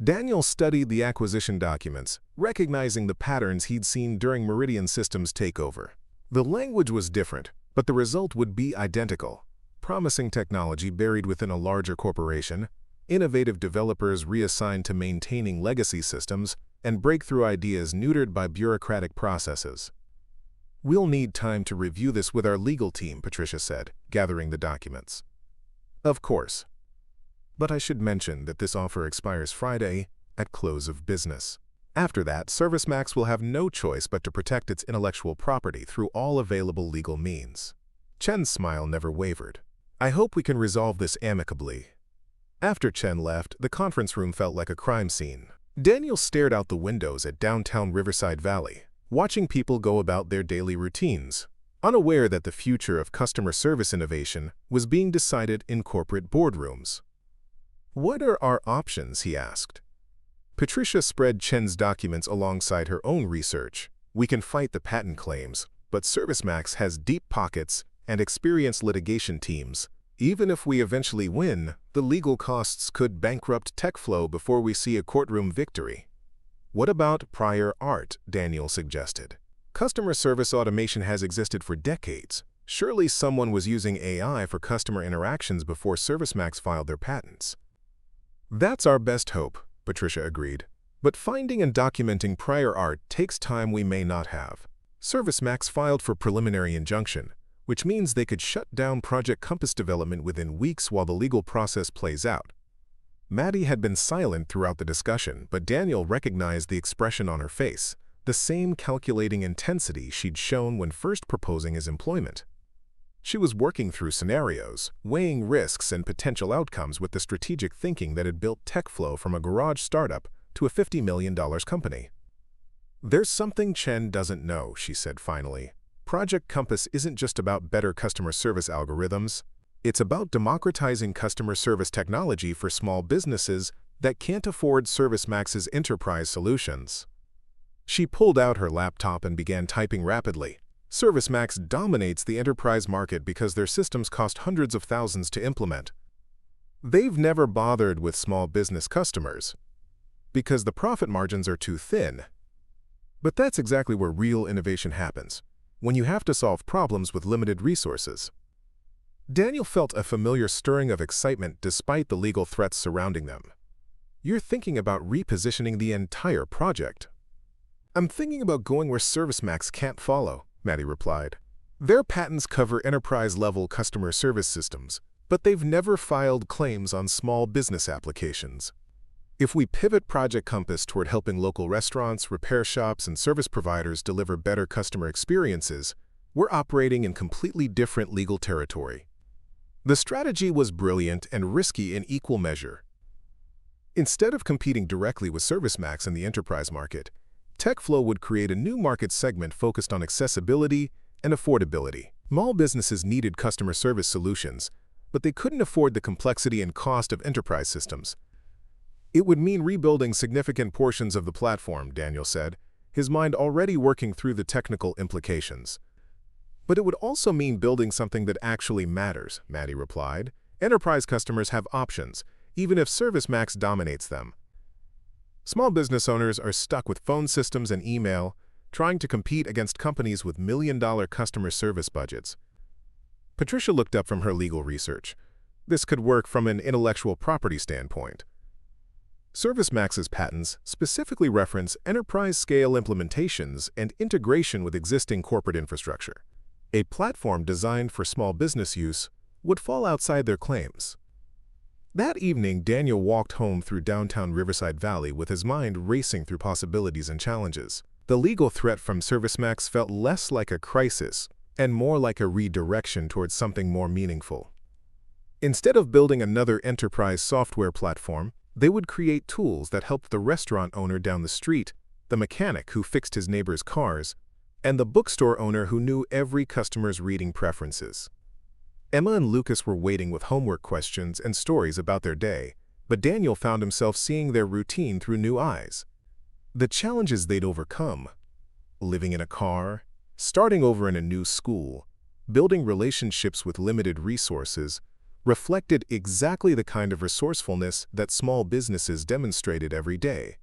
Daniel studied the acquisition documents, recognizing the patterns he'd seen during Meridian Systems' takeover. The language was different, but the result would be identical. Promising technology buried within a larger corporation, innovative developers reassigned to maintaining legacy systems, and breakthrough ideas neutered by bureaucratic processes. "We'll need time to review this with our legal team," Patricia said, gathering the documents. "Of course. But I should mention that this offer expires Friday at close of business. After that, ServiceMax will have no choice but to protect its intellectual property through all available legal means." Chen's smile never wavered. "I hope we can resolve this amicably." After Chen left, the conference room felt like a crime scene. Daniel stared out the windows at downtown Riverside Valley, watching people go about their daily routines, unaware that the future of customer service innovation was being decided in corporate boardrooms. "What are our options?" he asked. Patricia spread Chen's documents alongside her own research. "We can fight the patent claims, but ServiceMax has deep pockets and experienced litigation teams. Even if we eventually win, the legal costs could bankrupt TechFlow before we see a courtroom victory." "What about prior art?" Daniel suggested. "Customer service automation has existed for decades. Surely someone was using AI for customer interactions before ServiceMax filed their patents." "That's our best hope," Patricia agreed. "But finding and documenting prior art takes time we may not have." ServiceMax filed for preliminary injunction, which means they could shut down Project Compass development within weeks while the legal process plays out. Maddy had been silent throughout the discussion, but Daniel recognized the expression on her face, the same calculating intensity she'd shown when first proposing his employment. She was working through scenarios, weighing risks and potential outcomes with the strategic thinking that had built TechFlow from a garage startup to a $50 million company. "There's something Chen doesn't know," she said finally. "Project Compass isn't just about better customer service algorithms. It's about democratizing customer service technology for small businesses that can't afford ServiceMax's enterprise solutions." She pulled out her laptop and began typing rapidly. "ServiceMax dominates the enterprise market because their systems cost hundreds of thousands to implement. They've never bothered with small business customers because the profit margins are too thin. But that's exactly where real innovation happens, when you have to solve problems with limited resources." Daniel felt a familiar stirring of excitement despite the legal threats surrounding them. "You're thinking about repositioning the entire project." "I'm thinking about going where ServiceMax can't follow," Maddy replied. "Their patents cover enterprise-level customer service systems, but they've never filed claims on small business applications. If we pivot Project Compass toward helping local restaurants, repair shops, and service providers deliver better customer experiences, we're operating in completely different legal territory." The strategy was brilliant and risky in equal measure. Instead of competing directly with ServiceMax in the enterprise market, TechFlow would create a new market segment focused on accessibility and affordability. Small businesses needed customer service solutions, but they couldn't afford the complexity and cost of enterprise systems. "It would mean rebuilding significant portions of the platform," Daniel said, his mind already working through the technical implications. "But it would also mean building something that actually matters," Maddy replied. "Enterprise customers have options, even if ServiceMax dominates them. Small business owners are stuck with phone systems and email, trying to compete against companies with million-dollar customer service budgets." Patricia looked up from her legal research. This could work from an intellectual property standpoint. ServiceMax's patents specifically reference enterprise-scale implementations and integration with existing corporate infrastructure. A platform designed for small business use would fall outside their claims. That evening, Daniel walked home through downtown Riverside Valley with his mind racing through possibilities and challenges. The legal threat from ServiceMax felt less like a crisis and more like a redirection towards something more meaningful. Instead of building another enterprise software platform, they would create tools that helped the restaurant owner down the street, the mechanic who fixed his neighbor's cars, and the bookstore owner who knew every customer's reading preferences. Emma and Lucas were waiting with homework questions and stories about their day, but Daniel found himself seeing their routine through new eyes. The challenges they'd overcome, living in a car, starting over in a new school, building relationships with limited resources, reflected exactly the kind of resourcefulness that small businesses demonstrated every day.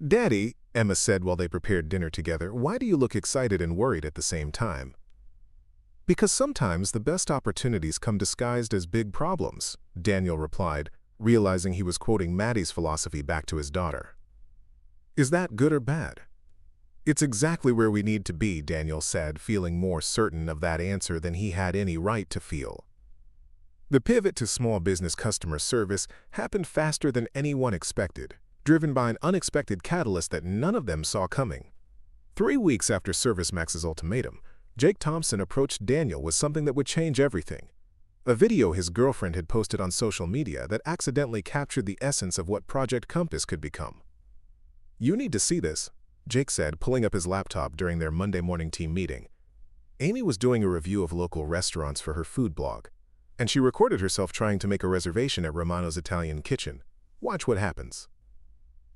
"Daddy," Emma said while they prepared dinner together, "why do you look excited and worried at the same time?" "Because sometimes the best opportunities come disguised as big problems," Daniel replied, realizing he was quoting Maddy's philosophy back to his daughter. "Is that good or bad?" "It's exactly where we need to be," Daniel said, feeling more certain of that answer than he had any right to feel. The pivot to small business customer service happened faster than anyone expected, driven by an unexpected catalyst that none of them saw coming. 3 weeks after ServiceMax's ultimatum, Jake Thompson approached Daniel with something that would change everything. A video his girlfriend had posted on social media that accidentally captured the essence of what Project Compass could become. "You need to see this," Jake said, pulling up his laptop during their Monday morning team meeting. Amy was doing a review of local restaurants for her food blog, and she recorded herself trying to make a reservation at Romano's Italian Kitchen. Watch what happens.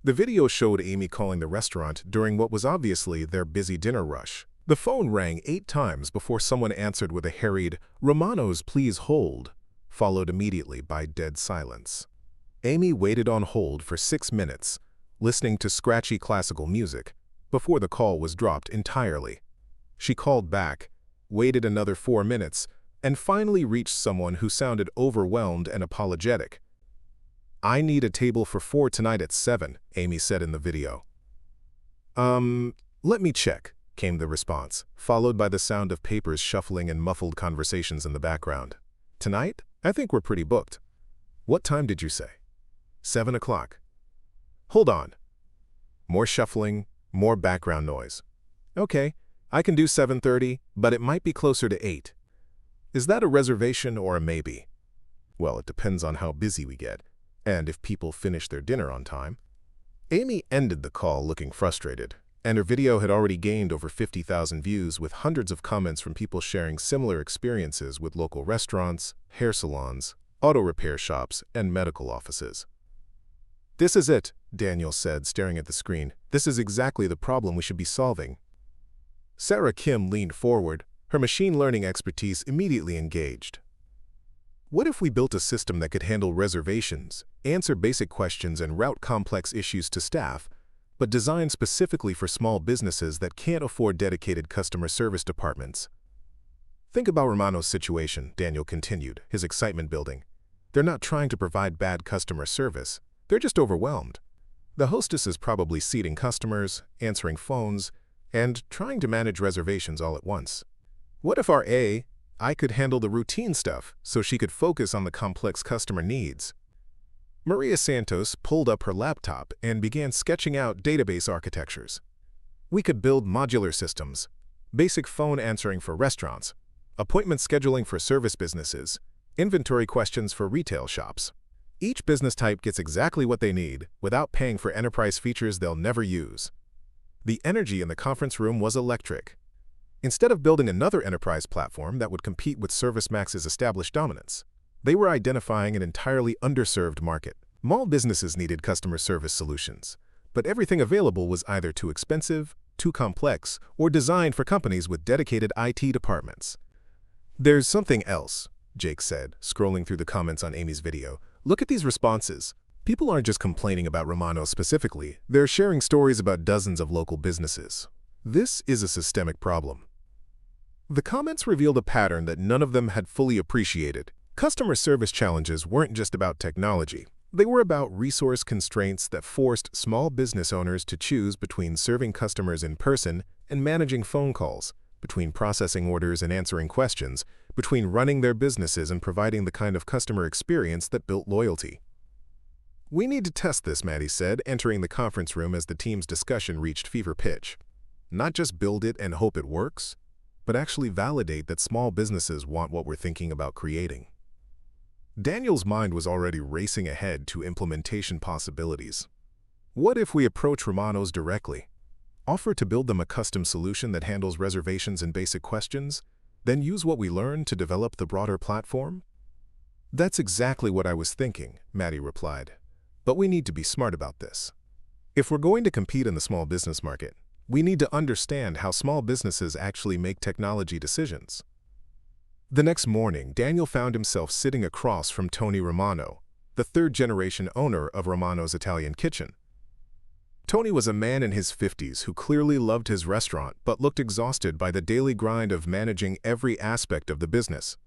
The video showed Amy calling the restaurant during what was obviously their busy dinner rush. The phone rang 8 times before someone answered with a harried, "Romano's, please hold," followed immediately by dead silence. Amy waited on hold for 6 minutes, listening to scratchy classical music, before the call was dropped entirely. She called back, waited another 4 minutes, and finally reached someone who sounded overwhelmed and apologetic. "I need a table for 4 tonight at 7, Amy said in the video. Let me check," came the response, followed by the sound of papers shuffling and muffled conversations in the background. "Tonight? I think we're pretty booked." "What time did you say?" 7 o'clock. "Hold on." More shuffling, more background noise. "Okay, I can do 7:30, but it might be closer to 8. "Is that a reservation or a maybe?" "Well, it depends on how busy we get, and if people finish their dinner on time." Amy ended the call looking frustrated, and her video had already gained over 50,000 views with hundreds of comments from people sharing similar experiences with local restaurants, hair salons, auto repair shops, and medical offices. "This is it," Daniel said, staring at the screen. "This is exactly the problem we should be solving." Sarah Kim leaned forward, her machine learning expertise immediately engaged. "What if we built a system that could handle reservations, answer basic questions, and route complex issues to staff, but designed specifically for small businesses that can't afford dedicated customer service departments?" "Think about Romano's situation," Daniel continued, his excitement building. "They're not trying to provide bad customer service. They're just overwhelmed. The hostess is probably seating customers, answering phones, and trying to manage reservations all at once. What if our AI could handle the routine stuff so she could focus on the complex customer needs?" Maria Santos pulled up her laptop and began sketching out database architectures. "We could build modular systems, basic phone answering for restaurants, appointment scheduling for service businesses, inventory questions for retail shops. Each business type gets exactly what they need without paying for enterprise features they'll never use." The energy in the conference room was electric. Instead of building another enterprise platform that would compete with ServiceMax's established dominance, they were identifying an entirely underserved market. Small businesses needed customer service solutions, but everything available was either too expensive, too complex, or designed for companies with dedicated IT departments. "There's something else," Jake said, scrolling through the comments on Amy's video. "Look at these responses. People aren't just complaining about Romano specifically, they're sharing stories about dozens of local businesses. This is a systemic problem." The comments revealed a pattern that none of them had fully appreciated. Customer service challenges weren't just about technology. They were about resource constraints that forced small business owners to choose between serving customers in person and managing phone calls, between processing orders and answering questions, between running their businesses and providing the kind of customer experience that built loyalty. "We need to test this," Maddy said, entering the conference room as the team's discussion reached fever pitch. "Not just build it and hope it works, but actually validate that small businesses want what we're thinking about creating." Daniel's mind was already racing ahead to implementation possibilities. What if we approach Romano's directly? Offer to build them a custom solution that handles reservations and basic questions, then use what we learned to develop the broader platform? "That's exactly what I was thinking," Maddy replied. "But we need to be smart about this. If we're going to compete in the small business market, We need to understand how small businesses actually make technology decisions. The next morning, Daniel found himself sitting across from Tony Romano, the third-generation owner of Romano's Italian Kitchen. Tony was a man in his 50s who clearly loved his restaurant but looked exhausted by the daily grind of managing every aspect of the business.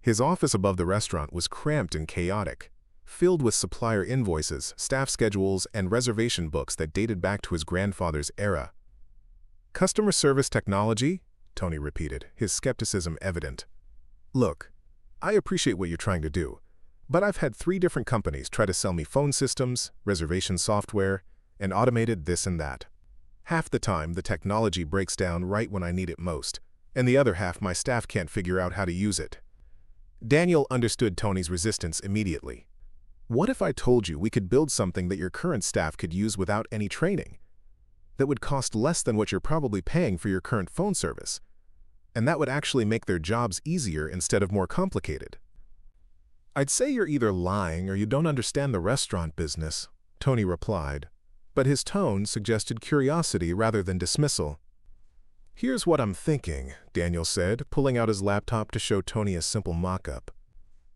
His office above the restaurant was cramped and chaotic, filled with supplier invoices, staff schedules, and reservation books that dated back to his grandfather's era. "Customer service technology?" Tony repeated, his skepticism evident. "Look, I appreciate what you're trying to do, but I've had 3 different companies try to sell me phone systems, reservation software, and automated this and that. Half the time, the technology breaks down right when I need it most, and the other half my staff can't figure out how to use it." Daniel understood Tony's resistance immediately. "What if I told you we could build something that your current staff could use without any training? That would cost less than what you're probably paying for your current phone service, and that would actually make their jobs easier instead of more complicated." "I'd say you're either lying or you don't understand the restaurant business," Tony replied, but his tone suggested curiosity rather than dismissal. "Here's what I'm thinking," Daniel said, pulling out his laptop to show Tony a simple mock-up.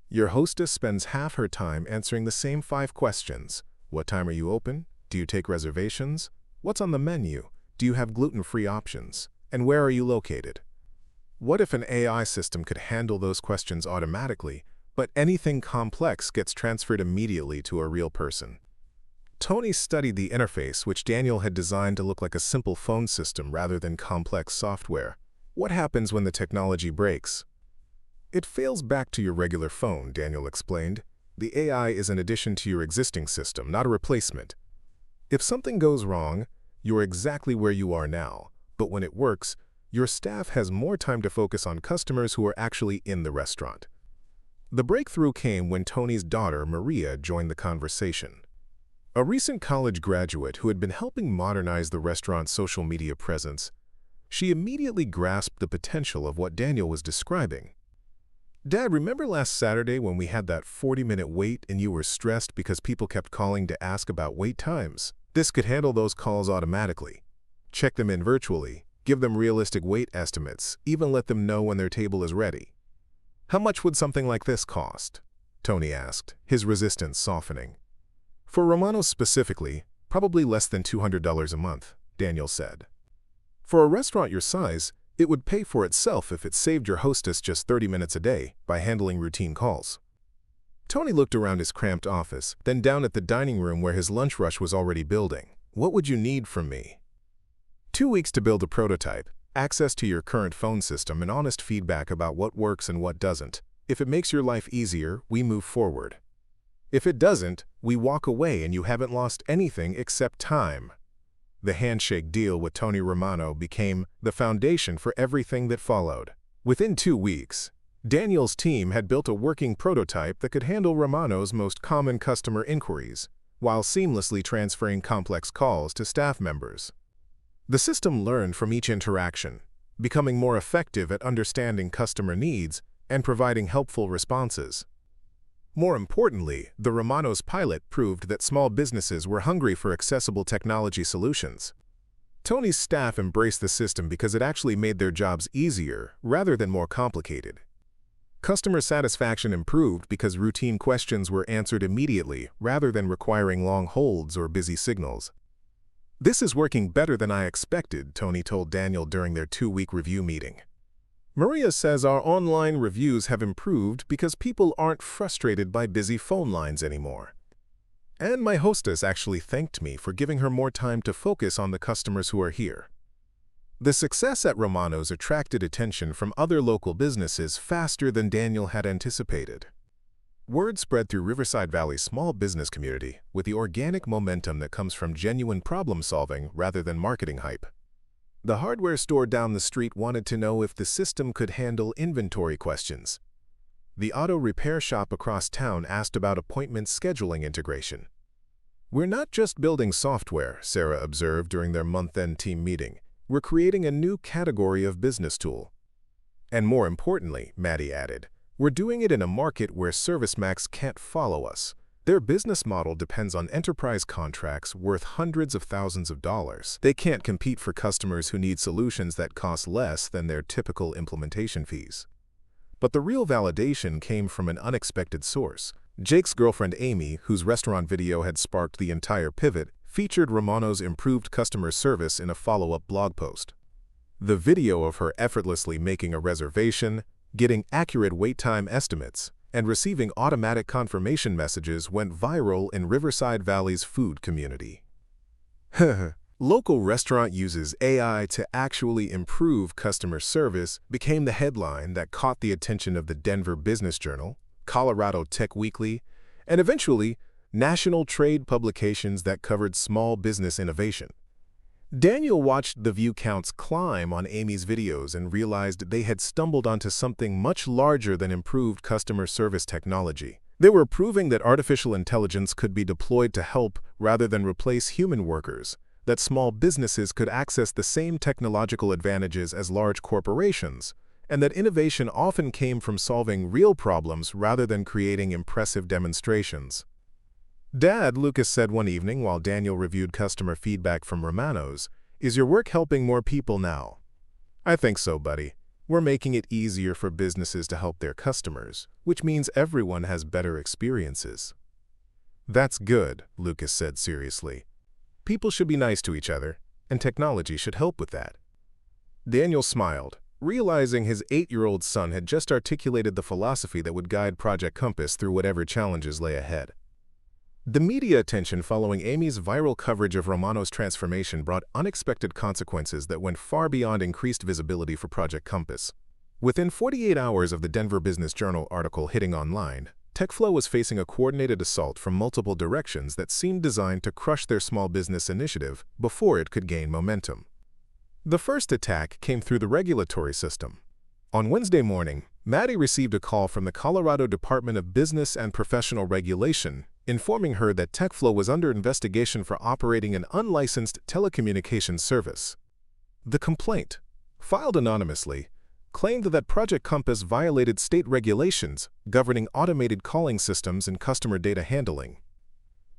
"Your hostess spends half her time answering the same 5 questions. What time are you open? Do you take reservations? What's on the menu? Do you have gluten-free options? And where are you located?" What if an AI system could handle those questions automatically, but anything complex gets transferred immediately to a real person? Tony studied the interface, which Daniel had designed to look like a simple phone system rather than complex software. What happens when the technology breaks? "It fails back to your regular phone," Daniel explained. "The AI is an addition to your existing system, not a replacement. If something goes wrong, you're exactly where you are now, but when it works, your staff has more time to focus on customers who are actually in the restaurant." The breakthrough came when Tony's daughter, Maria, joined the conversation. A recent college graduate who had been helping modernize the restaurant's social media presence, she immediately grasped the potential of what Daniel was describing. "Dad, remember last Saturday when we had that 40-minute wait and you were stressed because people kept calling to ask about wait times? This could handle those calls automatically. Check them in virtually, give them realistic wait estimates, even let them know when their table is ready." "How much would something like this cost?" Tony asked, his resistance softening. "For Romanos specifically, probably less than $200 a month," Daniel said. "For a restaurant your size, it would pay for itself if it saved your hostess just 30 minutes a day by handling routine calls." Tony looked around his cramped office, then down at the dining room where his lunch rush was already building. "What would you need from me?" 2 weeks to build a prototype, access to your current phone system, and honest feedback about what works and what doesn't. If it makes your life easier, we move forward. If it doesn't, we walk away and you haven't lost anything except time." The handshake deal with Tony Romano became the foundation for everything that followed. Within 2 weeks, Daniel's team had built a working prototype that could handle Romano's most common customer inquiries, while seamlessly transferring complex calls to staff members. The system learned from each interaction, becoming more effective at understanding customer needs and providing helpful responses. More importantly, the Romano's pilot proved that small businesses were hungry for accessible technology solutions. Tony's staff embraced the system because it actually made their jobs easier rather than more complicated. Customer satisfaction improved because routine questions were answered immediately rather than requiring long holds or busy signals. "This is working better than I expected," Tony told Daniel during their 2-week review meeting. "Maria says our online reviews have improved because people aren't frustrated by busy phone lines anymore. And my hostess actually thanked me for giving her more time to focus on the customers who are here." The success at Romano's attracted attention from other local businesses faster than Daniel had anticipated. Word spread through Riverside Valley's small business community with the organic momentum that comes from genuine problem-solving rather than marketing hype. The hardware store down the street wanted to know if the system could handle inventory questions. The auto repair shop across town asked about appointment scheduling integration. "We're not just building software," Sarah observed during their month-end team meeting. "We're creating a new category of business tool. And more importantly," Maddy added, "we're doing it in a market where ServiceMax can't follow us. Their business model depends on enterprise contracts worth hundreds of thousands of dollars. They can't compete for customers who need solutions that cost less than their typical implementation fees. But the real validation came from an unexpected source. Jake's girlfriend Amy, whose restaurant video had sparked the entire pivot, featured Romano's improved customer service in a follow-up blog post. The video of her effortlessly making a reservation, getting accurate wait time estimates, and receiving automatic confirmation messages went viral in Riverside Valley's food community. "Local restaurant uses AI to actually improve customer service" became the headline that caught the attention of the Denver Business Journal, Colorado Tech Weekly, and eventually national trade publications that covered small business innovation. Daniel watched the view counts climb on Amy's videos and realized they had stumbled onto something much larger than improved customer service technology. They were proving that artificial intelligence could be deployed to help rather than replace human workers, that small businesses could access the same technological advantages as large corporations, and that innovation often came from solving real problems rather than creating impressive demonstrations. "Dad," Lucas said one evening while Daniel reviewed customer feedback from Romano's, "is your work helping more people now?" "I think so, buddy. We're making it easier for businesses to help their customers, which means everyone has better experiences." "That's good," Lucas said seriously. "People should be nice to each other, and technology should help with that." Daniel smiled, realizing his 8-year-old son had just articulated the philosophy that would guide Project Compass through whatever challenges lay ahead. The media attention following Amy's viral coverage of Romano's transformation brought unexpected consequences that went far beyond increased visibility for Project Compass. Within 48 hours of the Denver Business Journal article hitting online, TechFlow was facing a coordinated assault from multiple directions that seemed designed to crush their small business initiative before it could gain momentum. The first attack came through the regulatory system. On Wednesday morning, Maddy received a call from the Colorado Department of Business and Professional Regulation, informing her that TechFlow was under investigation for operating an unlicensed telecommunications service. The complaint, filed anonymously, claimed that Project Compass violated state regulations governing automated calling systems and customer data handling.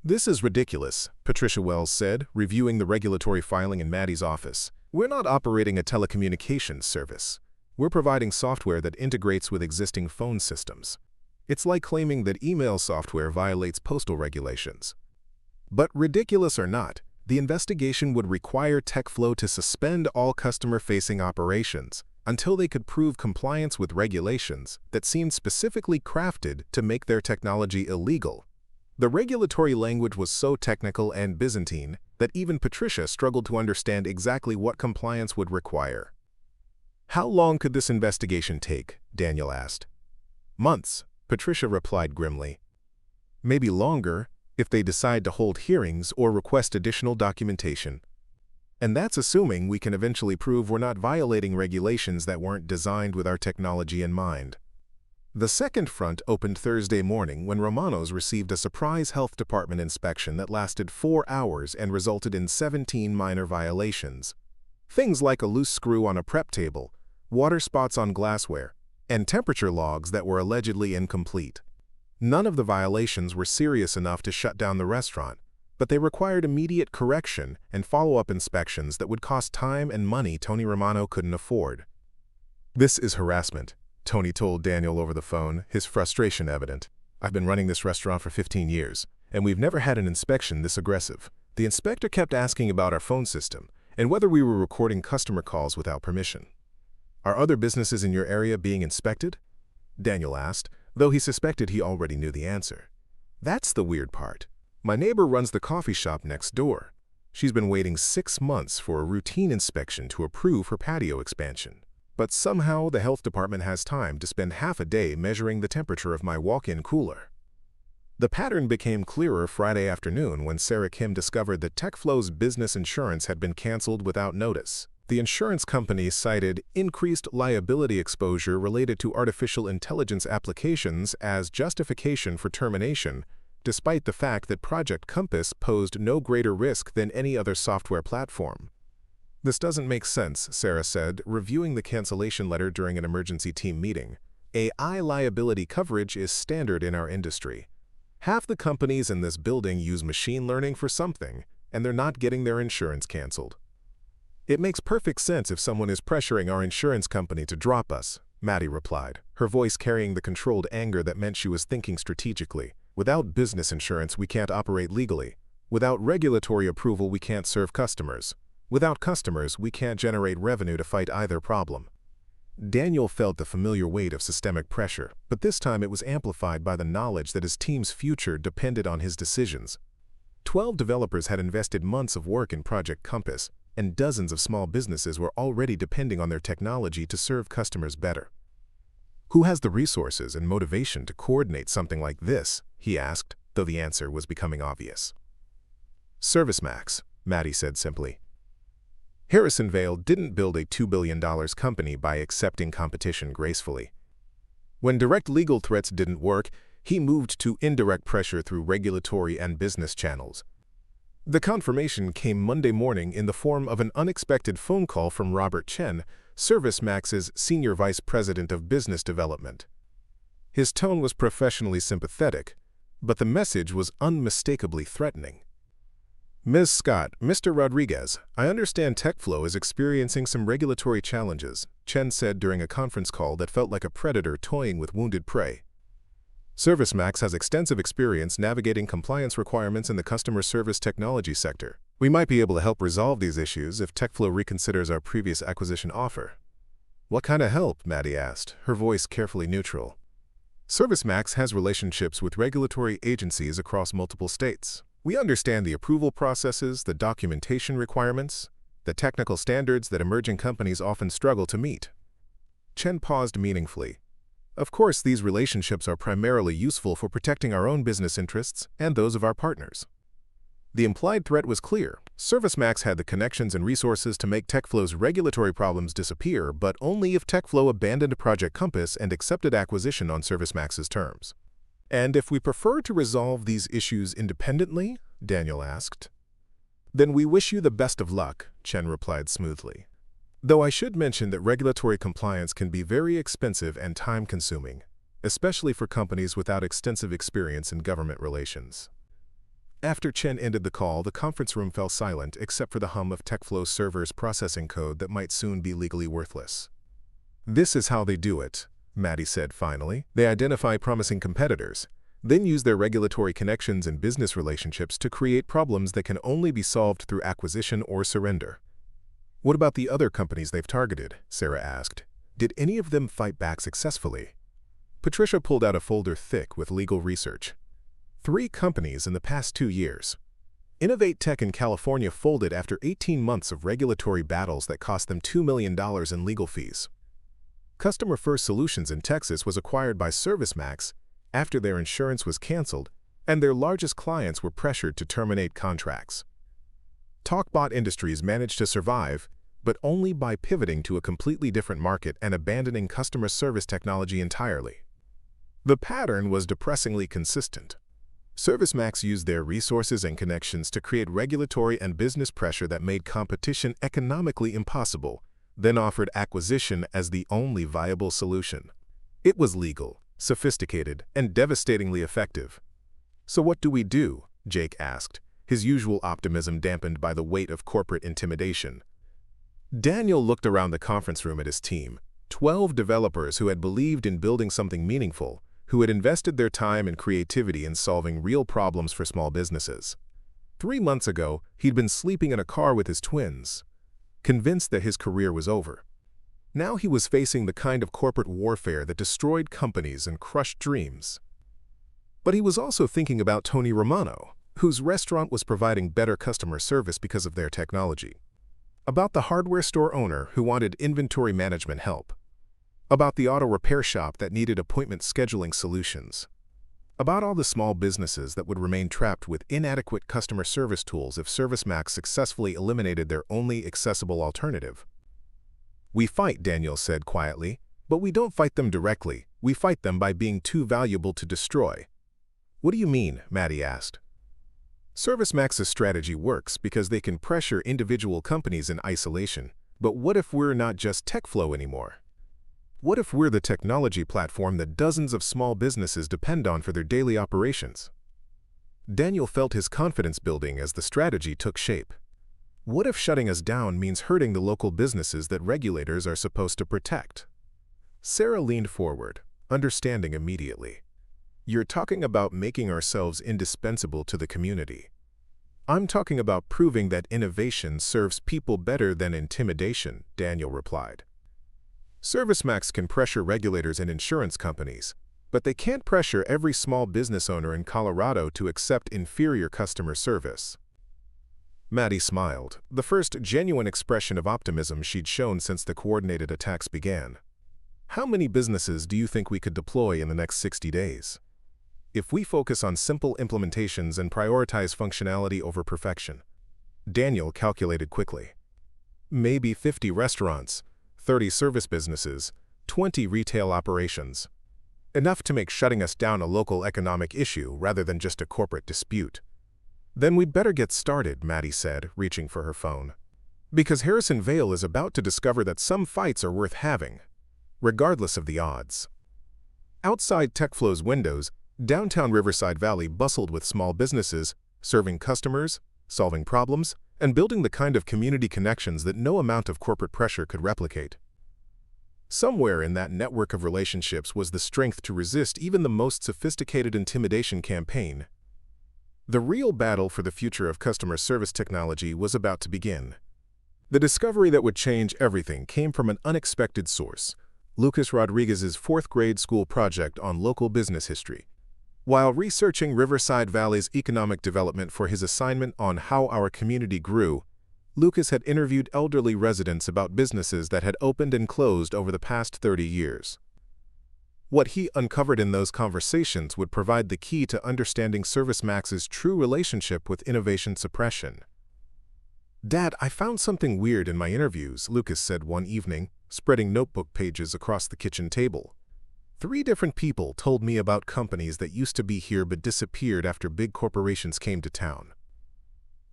"This is ridiculous," Patricia Wells said, reviewing the regulatory filing in Maddy's office. "We're not operating a telecommunications service. We're providing software that integrates with existing phone systems. It's like claiming that email software violates postal regulations." But ridiculous or not, the investigation would require TechFlow to suspend all customer-facing operations until they could prove compliance with regulations that seemed specifically crafted to make their technology illegal. The regulatory language was so technical and Byzantine that even Patricia struggled to understand exactly what compliance would require. "How long could this investigation take?" Daniel asked. "Months," Patricia replied grimly. "Maybe longer if they decide to hold hearings or request additional documentation. And that's assuming we can eventually prove we're not violating regulations that weren't designed with our technology in mind." The second front opened Thursday morning when Romano's received a surprise health department inspection that lasted 4 hours and resulted in 17 minor violations. Things like a loose screw on a prep table, water spots on glassware, and temperature logs that were allegedly incomplete. None of the violations were serious enough to shut down the restaurant, but they required immediate correction and follow-up inspections that would cost time and money Tony Romano couldn't afford. "This is harassment," Tony told Daniel over the phone, his frustration evident. "I've been running this restaurant for 15 years, and we've never had an inspection this aggressive. The inspector kept asking about our phone system and whether we were recording customer calls without permission." "Are other businesses in your area being inspected?" Daniel asked, though he suspected he already knew the answer. "That's the weird part. My neighbor runs the coffee shop next door. She's been waiting 6 months for a routine inspection to approve her patio expansion. But somehow the health department has time to spend half a day measuring the temperature of my walk-in cooler." The pattern became clearer Friday afternoon when Sarah Kim discovered that TechFlow's business insurance had been canceled without notice. The insurance company cited increased liability exposure related to artificial intelligence applications as justification for termination, despite the fact that Project Compass posed no greater risk than any other software platform. "This doesn't make sense," Sarah said, reviewing the cancellation letter during an emergency team meeting. "AI liability coverage is standard in our industry. Half the companies in this building use machine learning for something, and they're not getting their insurance canceled. It makes perfect sense if someone is pressuring our insurance company to drop us, Maddy replied, her voice carrying the controlled anger that meant she was thinking strategically. Without business insurance, we can't operate legally. Without regulatory approval, we can't serve customers. Without customers, we can't generate revenue to fight either problem. Daniel felt the familiar weight of systemic pressure, but this time it was amplified by the knowledge that his team's future depended on his decisions. 12 developers had invested months of work in Project Compass, and dozens of small businesses were already depending on their technology to serve customers better. Who has the resources and motivation to coordinate something like this? He asked, though the answer was becoming obvious. ServiceMax, Maddy said simply. Harrison Vale didn't build a $2 billion company by accepting competition gracefully. When direct legal threats didn't work, he moved to indirect pressure through regulatory and business channels. The confirmation came Monday morning in the form of an unexpected phone call from Robert Chen, ServiceMax's Senior Vice President of Business Development. His tone was professionally sympathetic, but the message was unmistakably threatening. Ms. Scott, Mr. Rodriguez, I understand TechFlow is experiencing some regulatory challenges, Chen said during a conference call that felt like a predator toying with wounded prey. ServiceMax has extensive experience navigating compliance requirements in the customer service technology sector. We might be able to help resolve these issues if TechFlow reconsiders our previous acquisition offer. What kind of help? Maddy asked, her voice carefully neutral. ServiceMax has relationships with regulatory agencies across multiple states. We understand the approval processes, the documentation requirements, the technical standards that emerging companies often struggle to meet. Chen paused meaningfully. Of course, these relationships are primarily useful for protecting our own business interests and those of our partners. The implied threat was clear. ServiceMax had the connections and resources to make TechFlow's regulatory problems disappear, but only if TechFlow abandoned Project Compass and accepted acquisition on ServiceMax's terms. And if we prefer to resolve these issues independently? Daniel asked. Then we wish you the best of luck, Chen replied smoothly. Though I should mention that regulatory compliance can be very expensive and time-consuming, especially for companies without extensive experience in government relations. After Chen ended the call, the conference room fell silent except for the hum of TechFlow servers processing code that might soon be legally worthless. This is how they do it, Maddy said finally. They identify promising competitors, then use their regulatory connections and business relationships to create problems that can only be solved through acquisition or surrender. What about the other companies they've targeted? Sarah asked. Did any of them fight back successfully? Patricia pulled out a folder thick with legal research. 3 companies in the past 2 years. Innovate Tech in California folded after 18 months of regulatory battles that cost them $2 million in legal fees. Customer First Solutions in Texas was acquired by ServiceMax after their insurance was canceled and their largest clients were pressured to terminate contracts. TalkBot Industries managed to survive, but only by pivoting to a completely different market and abandoning customer service technology entirely. The pattern was depressingly consistent. ServiceMax used their resources and connections to create regulatory and business pressure that made competition economically impossible, then offered acquisition as the only viable solution. It was legal, sophisticated, and devastatingly effective. So what do we do? Jake asked, his usual optimism dampened by the weight of corporate intimidation. Daniel looked around the conference room at his team, 12 developers who had believed in building something meaningful, who had invested their time and creativity in solving real problems for small businesses. 3 months ago, he'd been sleeping in a car with his twins, convinced that his career was over. Now he was facing the kind of corporate warfare that destroyed companies and crushed dreams. But he was also thinking about Tony Romano, whose restaurant was providing better customer service because of their technology. About the hardware store owner who wanted inventory management help. About the auto repair shop that needed appointment scheduling solutions. About all the small businesses that would remain trapped with inadequate customer service tools if ServiceMax successfully eliminated their only accessible alternative. We fight, Daniel said quietly, but we don't fight them directly. We fight them by being too valuable to destroy. What do you mean? Maddy asked. ServiceMax's strategy works because they can pressure individual companies in isolation. But what if we're not just TechFlow anymore? What if we're the technology platform that dozens of small businesses depend on for their daily operations? Daniel felt his confidence building as the strategy took shape. What if shutting us down means hurting the local businesses that regulators are supposed to protect? Sarah leaned forward, understanding immediately. You're talking about making ourselves indispensable to the community. I'm talking about proving that innovation serves people better than intimidation, Daniel replied. ServiceMax can pressure regulators and insurance companies, but they can't pressure every small business owner in Colorado to accept inferior customer service. Maddy smiled, the first genuine expression of optimism she'd shown since the coordinated attacks began. How many businesses do you think we could deploy in the next 60 days? If we focus on simple implementations and prioritize functionality over perfection. Daniel calculated quickly. Maybe 50 restaurants, 30 service businesses, 20 retail operations. Enough to make shutting us down a local economic issue rather than just a corporate dispute. Then we'd better get started, Maddy said, reaching for her phone. Because Harrison Vale is about to discover that some fights are worth having, regardless of the odds. Outside TechFlow's windows, downtown Riverside Valley bustled with small businesses, serving customers, solving problems, and building the kind of community connections that no amount of corporate pressure could replicate. Somewhere in that network of relationships was the strength to resist even the most sophisticated intimidation campaign. The real battle for the future of customer service technology was about to begin. The discovery that would change everything came from an unexpected source, Lucas Rodriguez's fourth-grade school project on local business history. While researching Riverside Valley's economic development for his assignment on how our community grew, Lucas had interviewed elderly residents about businesses that had opened and closed over the past 30 years. What he uncovered in those conversations would provide the key to understanding ServiceMax's true relationship with innovation suppression. "Dad, I found something weird in my interviews," Lucas said one evening, spreading notebook pages across the kitchen table. 3 different people told me about companies that used to be here but disappeared after big corporations came to town.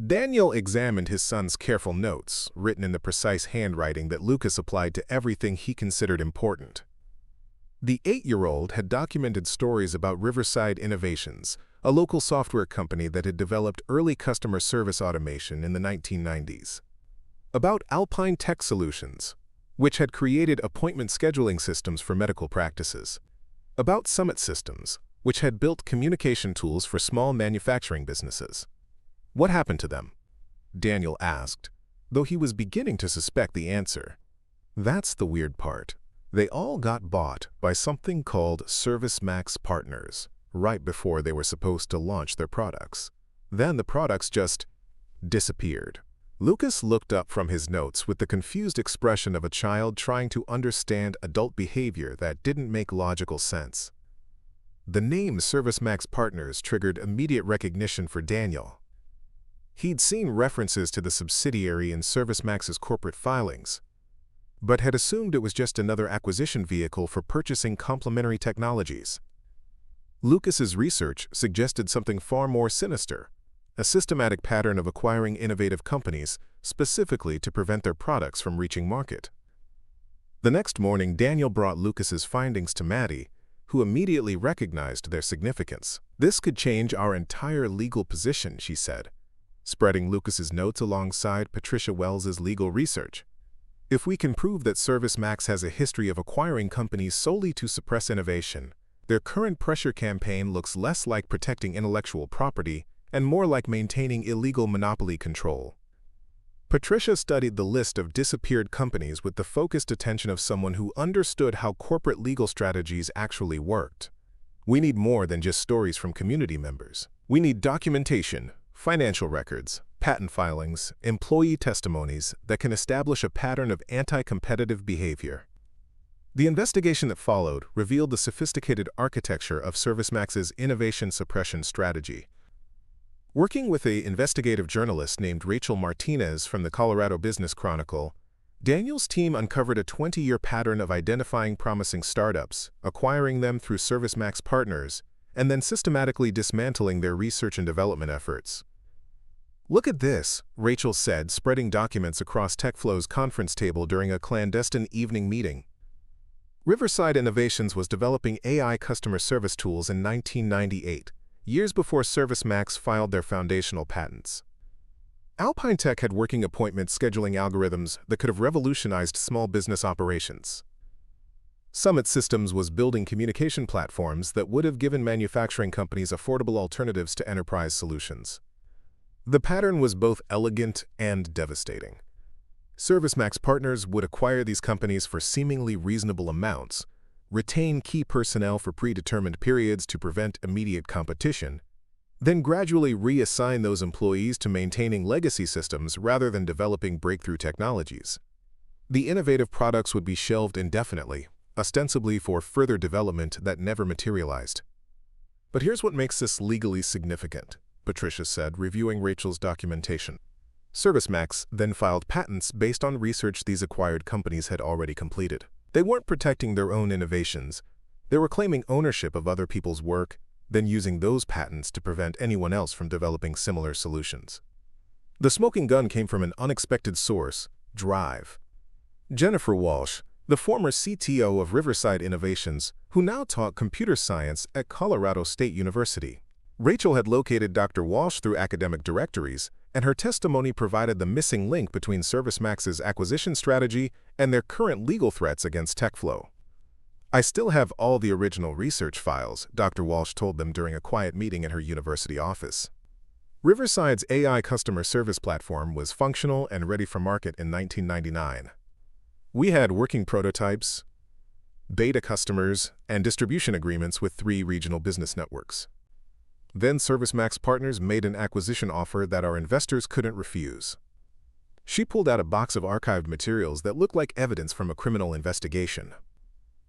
Daniel examined his son's careful notes, written in the precise handwriting that Lucas applied to everything he considered important. The 8-year-old had documented stories about Riverside Innovations, a local software company that had developed early customer service automation in the 1990s. About Alpine Tech Solutions, which had created appointment scheduling systems for medical practices. About Summit Systems, which had built communication tools for small manufacturing businesses. What happened to them? Daniel asked, though he was beginning to suspect the answer. That's the weird part. They all got bought by something called ServiceMax Partners, right before they were supposed to launch their products. Then the products just disappeared. Lucas looked up from his notes with the confused expression of a child trying to understand adult behavior that didn't make logical sense. The name ServiceMax Partners triggered immediate recognition for Daniel. He'd seen references to the subsidiary in ServiceMax's corporate filings, but had assumed it was just another acquisition vehicle for purchasing complementary technologies. Lucas's research suggested something far more sinister. A systematic pattern of acquiring innovative companies, specifically to prevent their products from reaching market. The next morning, Daniel brought Lucas's findings to Maddy, who immediately recognized their significance. "This could change our entire legal position," she said, spreading Lucas's notes alongside Patricia Wells's legal research. "If we can prove that ServiceMax has a history of acquiring companies solely to suppress innovation, their current pressure campaign looks less like protecting intellectual property and more like maintaining illegal monopoly control." Patricia studied the list of disappeared companies with the focused attention of someone who understood how corporate legal strategies actually worked. "We need more than just stories from community members. We need documentation, financial records, patent filings, employee testimonies that can establish a pattern of anti-competitive behavior." The investigation that followed revealed the sophisticated architecture of ServiceMax's innovation suppression strategy. Working with an investigative journalist named Rachel Martinez from the Colorado Business Chronicle, Daniel's team uncovered a 20-year pattern of identifying promising startups, acquiring them through ServiceMax Partners, and then systematically dismantling their research and development efforts. "Look at this," Rachel said, spreading documents across TechFlow's conference table during a clandestine evening meeting. Riverside Innovations was developing AI customer service tools in 1998. years before ServiceMax filed their foundational patents. Alpine Tech had working appointment scheduling algorithms that could have revolutionized small business operations. Summit Systems was building communication platforms that would have given manufacturing companies affordable alternatives to enterprise solutions. The pattern was both elegant and devastating. ServiceMax partners would acquire these companies for seemingly reasonable amounts, retain key personnel for predetermined periods to prevent immediate competition, then gradually reassign those employees to maintaining legacy systems rather than developing breakthrough technologies. The innovative products would be shelved indefinitely, ostensibly for further development that never materialized. But here's what makes this legally significant, Patricia said, reviewing Rachel's documentation. ServiceMax then filed patents based on research these acquired companies had already completed. They weren't protecting their own innovations. They were claiming ownership of other people's work, then using those patents to prevent anyone else from developing similar solutions. The smoking gun came from an unexpected source, Drive. Jennifer Walsh, the former CTO of Riverside Innovations, who now taught computer science at Colorado State University. Rachel had located Dr. Walsh through academic directories, and her testimony provided the missing link between ServiceMax's acquisition strategy and their current legal threats against TechFlow. "I still have all the original research files," Dr. Walsh told them during a quiet meeting in her university office. Riverside's AI customer service platform was functional and ready for market in 1999. "We had working prototypes, beta customers, and distribution agreements with 3 regional business networks. Then ServiceMax partners made an acquisition offer that our investors couldn't refuse." She pulled out a box of archived materials that looked like evidence from a criminal investigation.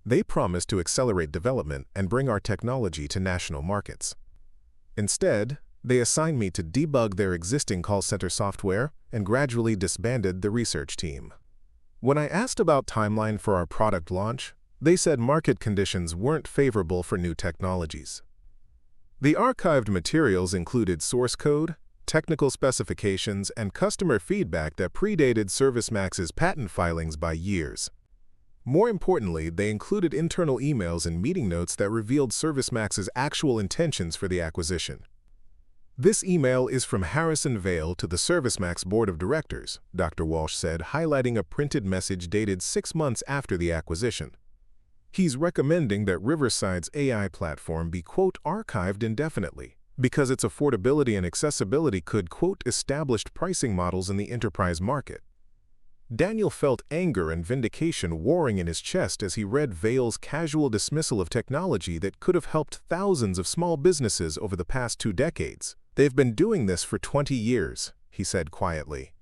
"They promised to accelerate development and bring our technology to national markets. Instead, they assigned me to debug their existing call center software and gradually disbanded the research team. When I asked about timeline for our product launch, they said market conditions weren't favorable for new technologies." The archived materials included source code, technical specifications, and customer feedback that predated ServiceMax's patent filings by years. More importantly, they included internal emails and meeting notes that revealed ServiceMax's actual intentions for the acquisition. "This email is from Harrison Vale to the ServiceMax board of directors," Dr. Walsh said, highlighting a printed message dated 6 months after the acquisition. "He's recommending that Riverside's AI platform be, quote, archived indefinitely, because its affordability and accessibility could, quote, established pricing models in the enterprise market." Daniel felt anger and vindication warring in his chest as he read Vale's casual dismissal of technology that could have helped thousands of small businesses over the past 2 decades. "They've been doing this for 20 years, he said quietly,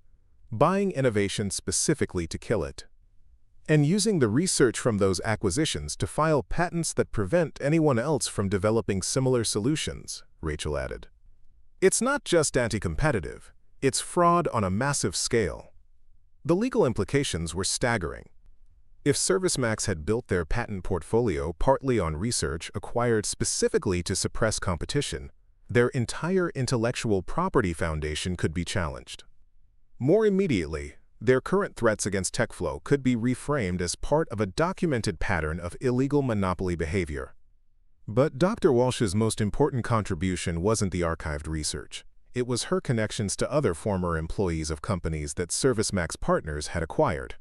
"buying innovation specifically to kill it, and using the research from those acquisitions to file patents that prevent anyone else from developing similar solutions," Rachel added. "It's not just anti-competitive, it's fraud on a massive scale." The legal implications were staggering. If ServiceMax had built their patent portfolio partly on research acquired specifically to suppress competition, their entire intellectual property foundation could be challenged. More immediately, their current threats against TechFlow could be reframed as part of a documented pattern of illegal monopoly behavior. But Dr. Walsh's most important contribution wasn't the archived research. It was her connections to other former employees of companies that ServiceMax partners had acquired.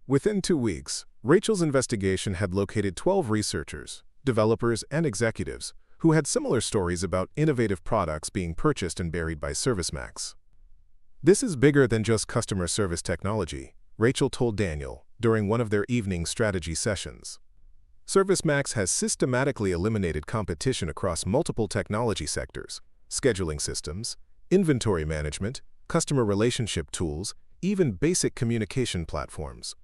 Within 2 weeks, Rachel's investigation had located 12 researchers, developers, and executives who had similar stories about innovative products being purchased and buried by ServiceMax. "This is bigger than just customer service technology," Rachel told Daniel during one of their evening strategy sessions. "ServiceMax has systematically eliminated competition across multiple technology sectors: scheduling systems, inventory management, customer relationship tools, even basic communication platforms.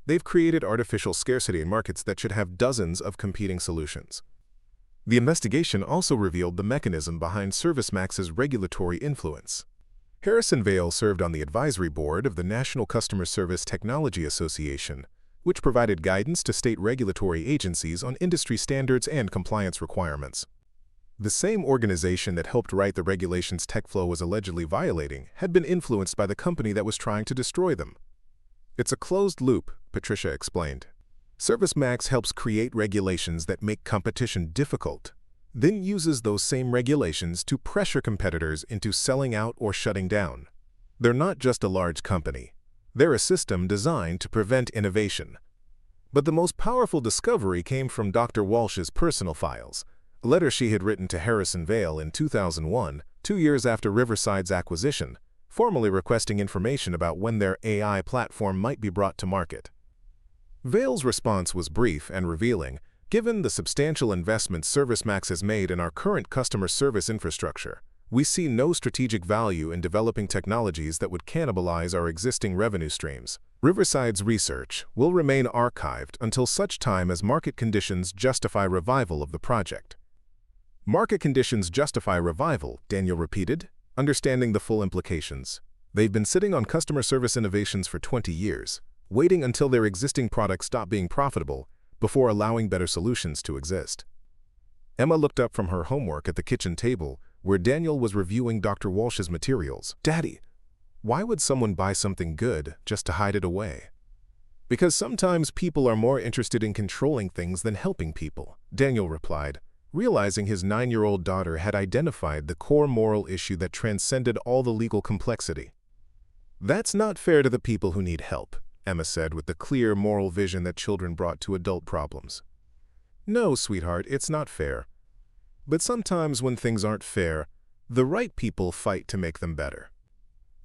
They've created artificial scarcity in markets that should have dozens of competing solutions." The investigation also revealed the mechanism behind ServiceMax's regulatory influence. Harrison Vale served on the advisory board of the National Customer Service Technology Association, which provided guidance to state regulatory agencies on industry standards and compliance requirements. The same organization that helped write the regulations TechFlow was allegedly violating had been influenced by the company that was trying to destroy them. "It's a closed loop," Patricia explained. "ServiceMax helps create regulations that make competition difficult. then uses those same regulations to pressure competitors into selling out or shutting down. They're not just a large company. They're a system designed to prevent innovation. But the most powerful discovery came from Dr. Walsh's personal files, a letter she had written to Harrison Vale in 2001, 2 years after Riverside's acquisition, formally requesting information about when their AI platform might be brought to market. Vale's response was brief and revealing. Given the substantial investments ServiceMax has made in our current customer service infrastructure, we see no strategic value in developing technologies that would cannibalize our existing revenue streams. Riverside's research will remain archived until such time as market conditions justify revival of the project. Market conditions justify revival, Daniel repeated, understanding the full implications. They've been sitting on customer service innovations for 20 years, waiting until their existing products stop being profitable before allowing better solutions to exist. Emma looked up from her homework at the kitchen table where Daniel was reviewing Dr. Walsh's materials. "Daddy, why would someone buy something good just to hide it away?" "Because sometimes people are more interested in controlling things than helping people," Daniel replied, realizing his 9-year-old daughter had identified the core moral issue that transcended all the legal complexity. "That's not fair to the people who need help," Emma said with the clear moral vision that children brought to adult problems. "No, sweetheart, it's not fair. But sometimes when things aren't fair, the right people fight to make them better."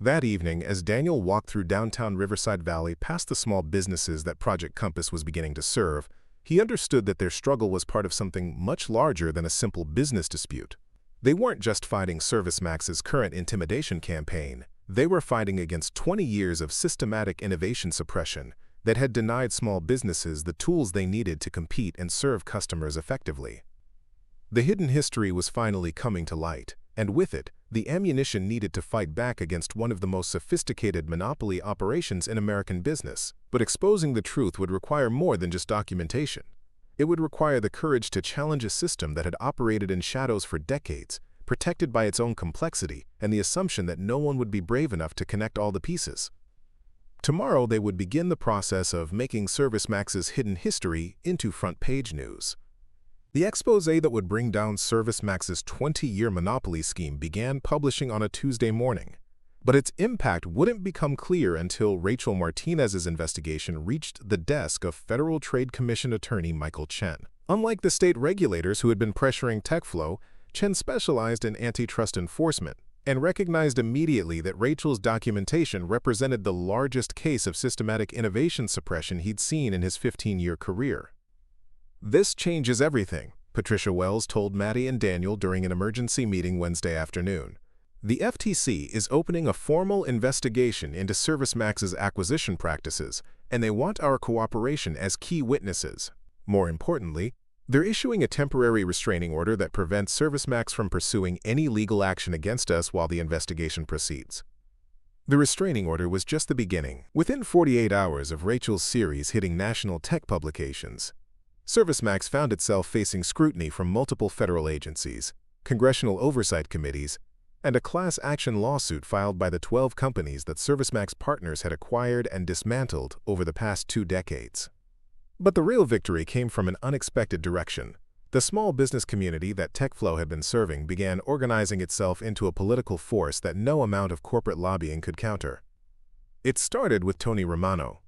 That evening, as Daniel walked through downtown Riverside Valley past the small businesses that Project Compass was beginning to serve, he understood that their struggle was part of something much larger than a simple business dispute. They weren't just fighting ServiceMax's current intimidation campaign. They were fighting against 20 years of systematic innovation suppression that had denied small businesses the tools they needed to compete and serve customers effectively. The hidden history was finally coming to light, and with it, the ammunition needed to fight back against one of the most sophisticated monopoly operations in American business. But exposing the truth would require more than just documentation. It would require the courage to challenge a system that had operated in shadows for decades, protected by its own complexity and the assumption that no one would be brave enough to connect all the pieces. Tomorrow they would begin the process of making ServiceMax's hidden history into front-page news. The expose that would bring down ServiceMax's 20-year monopoly scheme began publishing on a Tuesday morning, but its impact wouldn't become clear until Rachel Martinez's investigation reached the desk of Federal Trade Commission attorney Michael Chen. Unlike the state regulators who had been pressuring TechFlow, Chen specialized in antitrust enforcement and recognized immediately that Rachel's documentation represented the largest case of systematic innovation suppression he'd seen in his 15-year career. "This changes everything," Patricia Wells told Maddy and Daniel during an emergency meeting Wednesday afternoon. "The FTC is opening a formal investigation into ServiceMax's acquisition practices, and they want our cooperation as key witnesses. More importantly, they're issuing a temporary restraining order that prevents ServiceMax from pursuing any legal action against us while the investigation proceeds." The restraining order was just the beginning. Within 48 hours of Rachel's series hitting national tech publications, ServiceMax found itself facing scrutiny from multiple federal agencies, congressional oversight committees, and a class action lawsuit filed by the 12 companies that ServiceMax partners had acquired and dismantled over the past 2 decades. But the real victory came from an unexpected direction. The small business community that TechFlow had been serving began organizing itself into a political force that no amount of corporate lobbying could counter. It started with Tony Romano.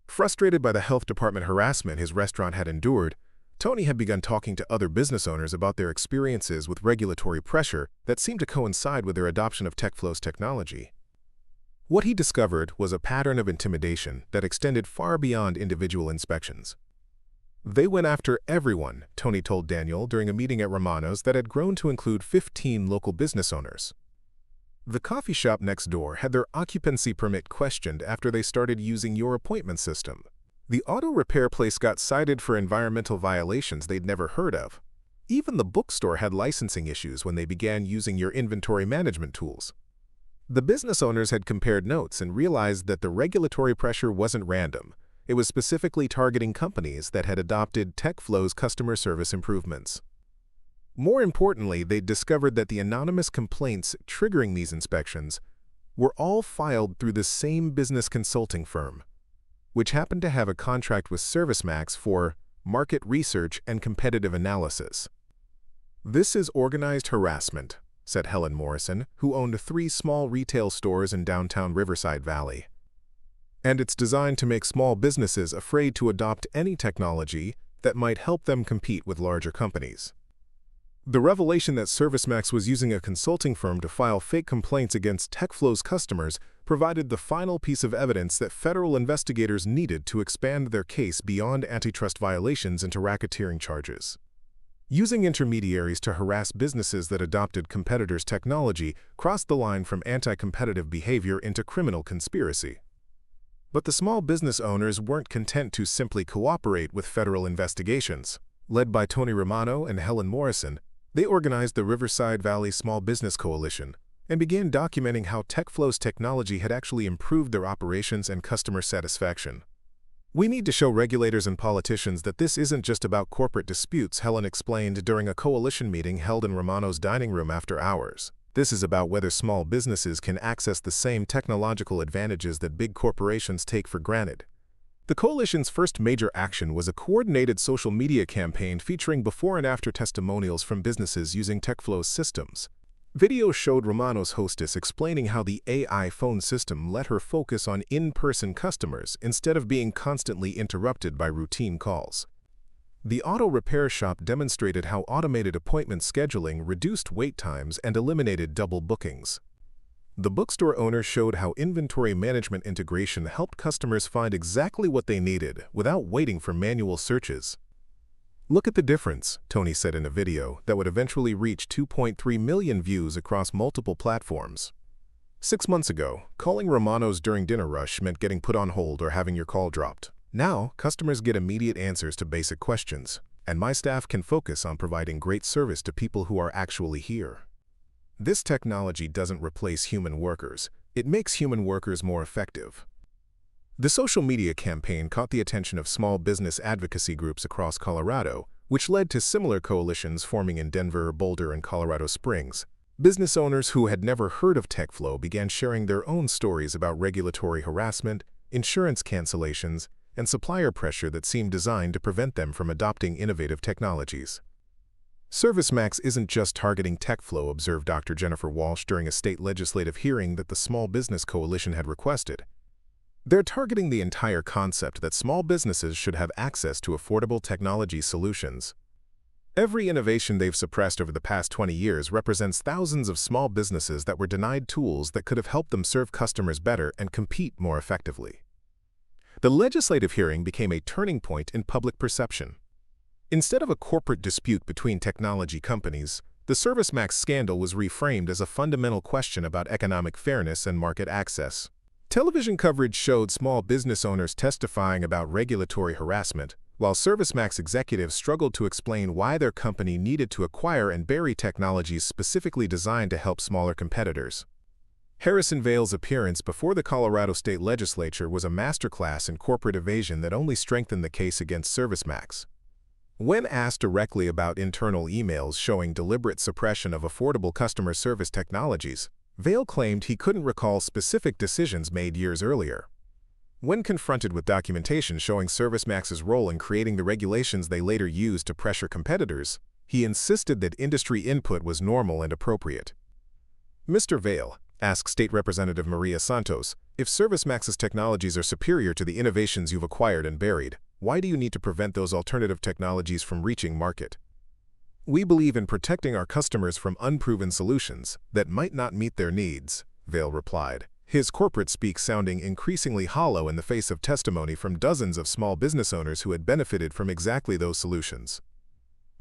Frustrated by the health department harassment his restaurant had endured, Tony had begun talking to other business owners about their experiences with regulatory pressure that seemed to coincide with their adoption of TechFlow's technology. What he discovered was a pattern of intimidation that extended far beyond individual inspections. "They went after everyone," Tony told Daniel during a meeting at Romano's that had grown to include 15 local business owners. "The coffee shop next door had their occupancy permit questioned after they started using your appointment system. The auto repair place got cited for environmental violations they'd never heard of. Even the bookstore had licensing issues when they began using your inventory management tools." The business owners had compared notes and realized that the regulatory pressure wasn't random. It was specifically targeting companies that had adopted TechFlow's customer service improvements. More importantly, they discovered that the anonymous complaints triggering these inspections were all filed through the same business consulting firm, which happened to have a contract with ServiceMax for market research and competitive analysis. "This is organized harassment," said Helen Morrison, who owned 3 small retail stores in downtown Riverside Valley. "And it's designed to make small businesses afraid to adopt any technology that might help them compete with larger companies." The revelation that ServiceMax was using a consulting firm to file fake complaints against TechFlow's customers provided the final piece of evidence that federal investigators needed to expand their case beyond antitrust violations into racketeering charges. Using intermediaries to harass businesses that adopted competitors' technology crossed the line from anti-competitive behavior into criminal conspiracy. But the small business owners weren't content to simply cooperate with federal investigations. Led by Tony Romano and Helen Morrison, they organized the Riverside Valley Small Business Coalition and began documenting how TechFlow's technology had actually improved their operations and customer satisfaction. "We need to show regulators and politicians that this isn't just about corporate disputes," Helen explained during a coalition meeting held in Romano's dining room after hours. "This is about whether small businesses can access the same technological advantages that big corporations take for granted." The coalition's first major action was a coordinated social media campaign featuring before and after testimonials from businesses using TechFlow's systems. Video showed Romano's hostess explaining how the AI phone system let her focus on in-person customers instead of being constantly interrupted by routine calls. The auto repair shop demonstrated how automated appointment scheduling reduced wait times and eliminated double bookings. The bookstore owner showed how inventory management integration helped customers find exactly what they needed without waiting for manual searches. "Look at the difference," Tony said in a video that would eventually reach 2.3 million views across multiple platforms. 6 months ago, calling Romano's during dinner rush meant getting put on hold or having your call dropped. Now, customers get immediate answers to basic questions, and my staff can focus on providing great service to people who are actually here. This technology doesn't replace human workers. It makes human workers more effective. The social media campaign caught the attention of small business advocacy groups across Colorado, which led to similar coalitions forming in Denver, Boulder, and Colorado Springs. Business owners who had never heard of TechFlow began sharing their own stories about regulatory harassment, insurance cancellations, and supplier pressure that seemed designed to prevent them from adopting innovative technologies. "ServiceMax isn't just targeting TechFlow," observed Dr. Jennifer Walsh during a state legislative hearing that the Small Business Coalition had requested. "They're targeting the entire concept that small businesses should have access to affordable technology solutions. Every innovation they've suppressed over the past 20 years represents thousands of small businesses that were denied tools that could have helped them serve customers better and compete more effectively." The legislative hearing became a turning point in public perception. Instead of a corporate dispute between technology companies, the ServiceMax scandal was reframed as a fundamental question about economic fairness and market access. Television coverage showed small business owners testifying about regulatory harassment, while ServiceMax executives struggled to explain why their company needed to acquire and bury technologies specifically designed to help smaller competitors. Harrison Vale's appearance before the Colorado State Legislature was a masterclass in corporate evasion that only strengthened the case against ServiceMax. When asked directly about internal emails showing deliberate suppression of affordable customer service technologies, Vale claimed he couldn't recall specific decisions made years earlier. When confronted with documentation showing ServiceMax's role in creating the regulations they later used to pressure competitors, he insisted that industry input was normal and appropriate. "Mr. Vale," asked State Representative Maria Santos, "if ServiceMax's technologies are superior to the innovations you've acquired and buried, why do you need to prevent those alternative technologies from reaching market?" "We believe in protecting our customers from unproven solutions that might not meet their needs," Vale replied, his corporate speak sounding increasingly hollow in the face of testimony from dozens of small business owners who had benefited from exactly those solutions.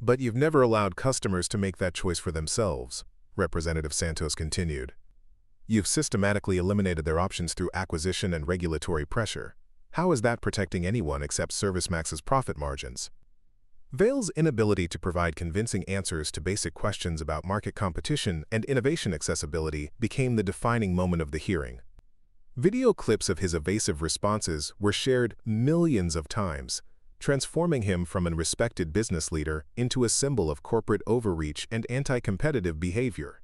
"But you've never allowed customers to make that choice for themselves," Representative Santos continued. "You've systematically eliminated their options through acquisition and regulatory pressure. How is that protecting anyone except ServiceMax's profit margins?" Vale's inability to provide convincing answers to basic questions about market competition and innovation accessibility became the defining moment of the hearing. Video clips of his evasive responses were shared millions of times, transforming him from a respected business leader into a symbol of corporate overreach and anti-competitive behavior.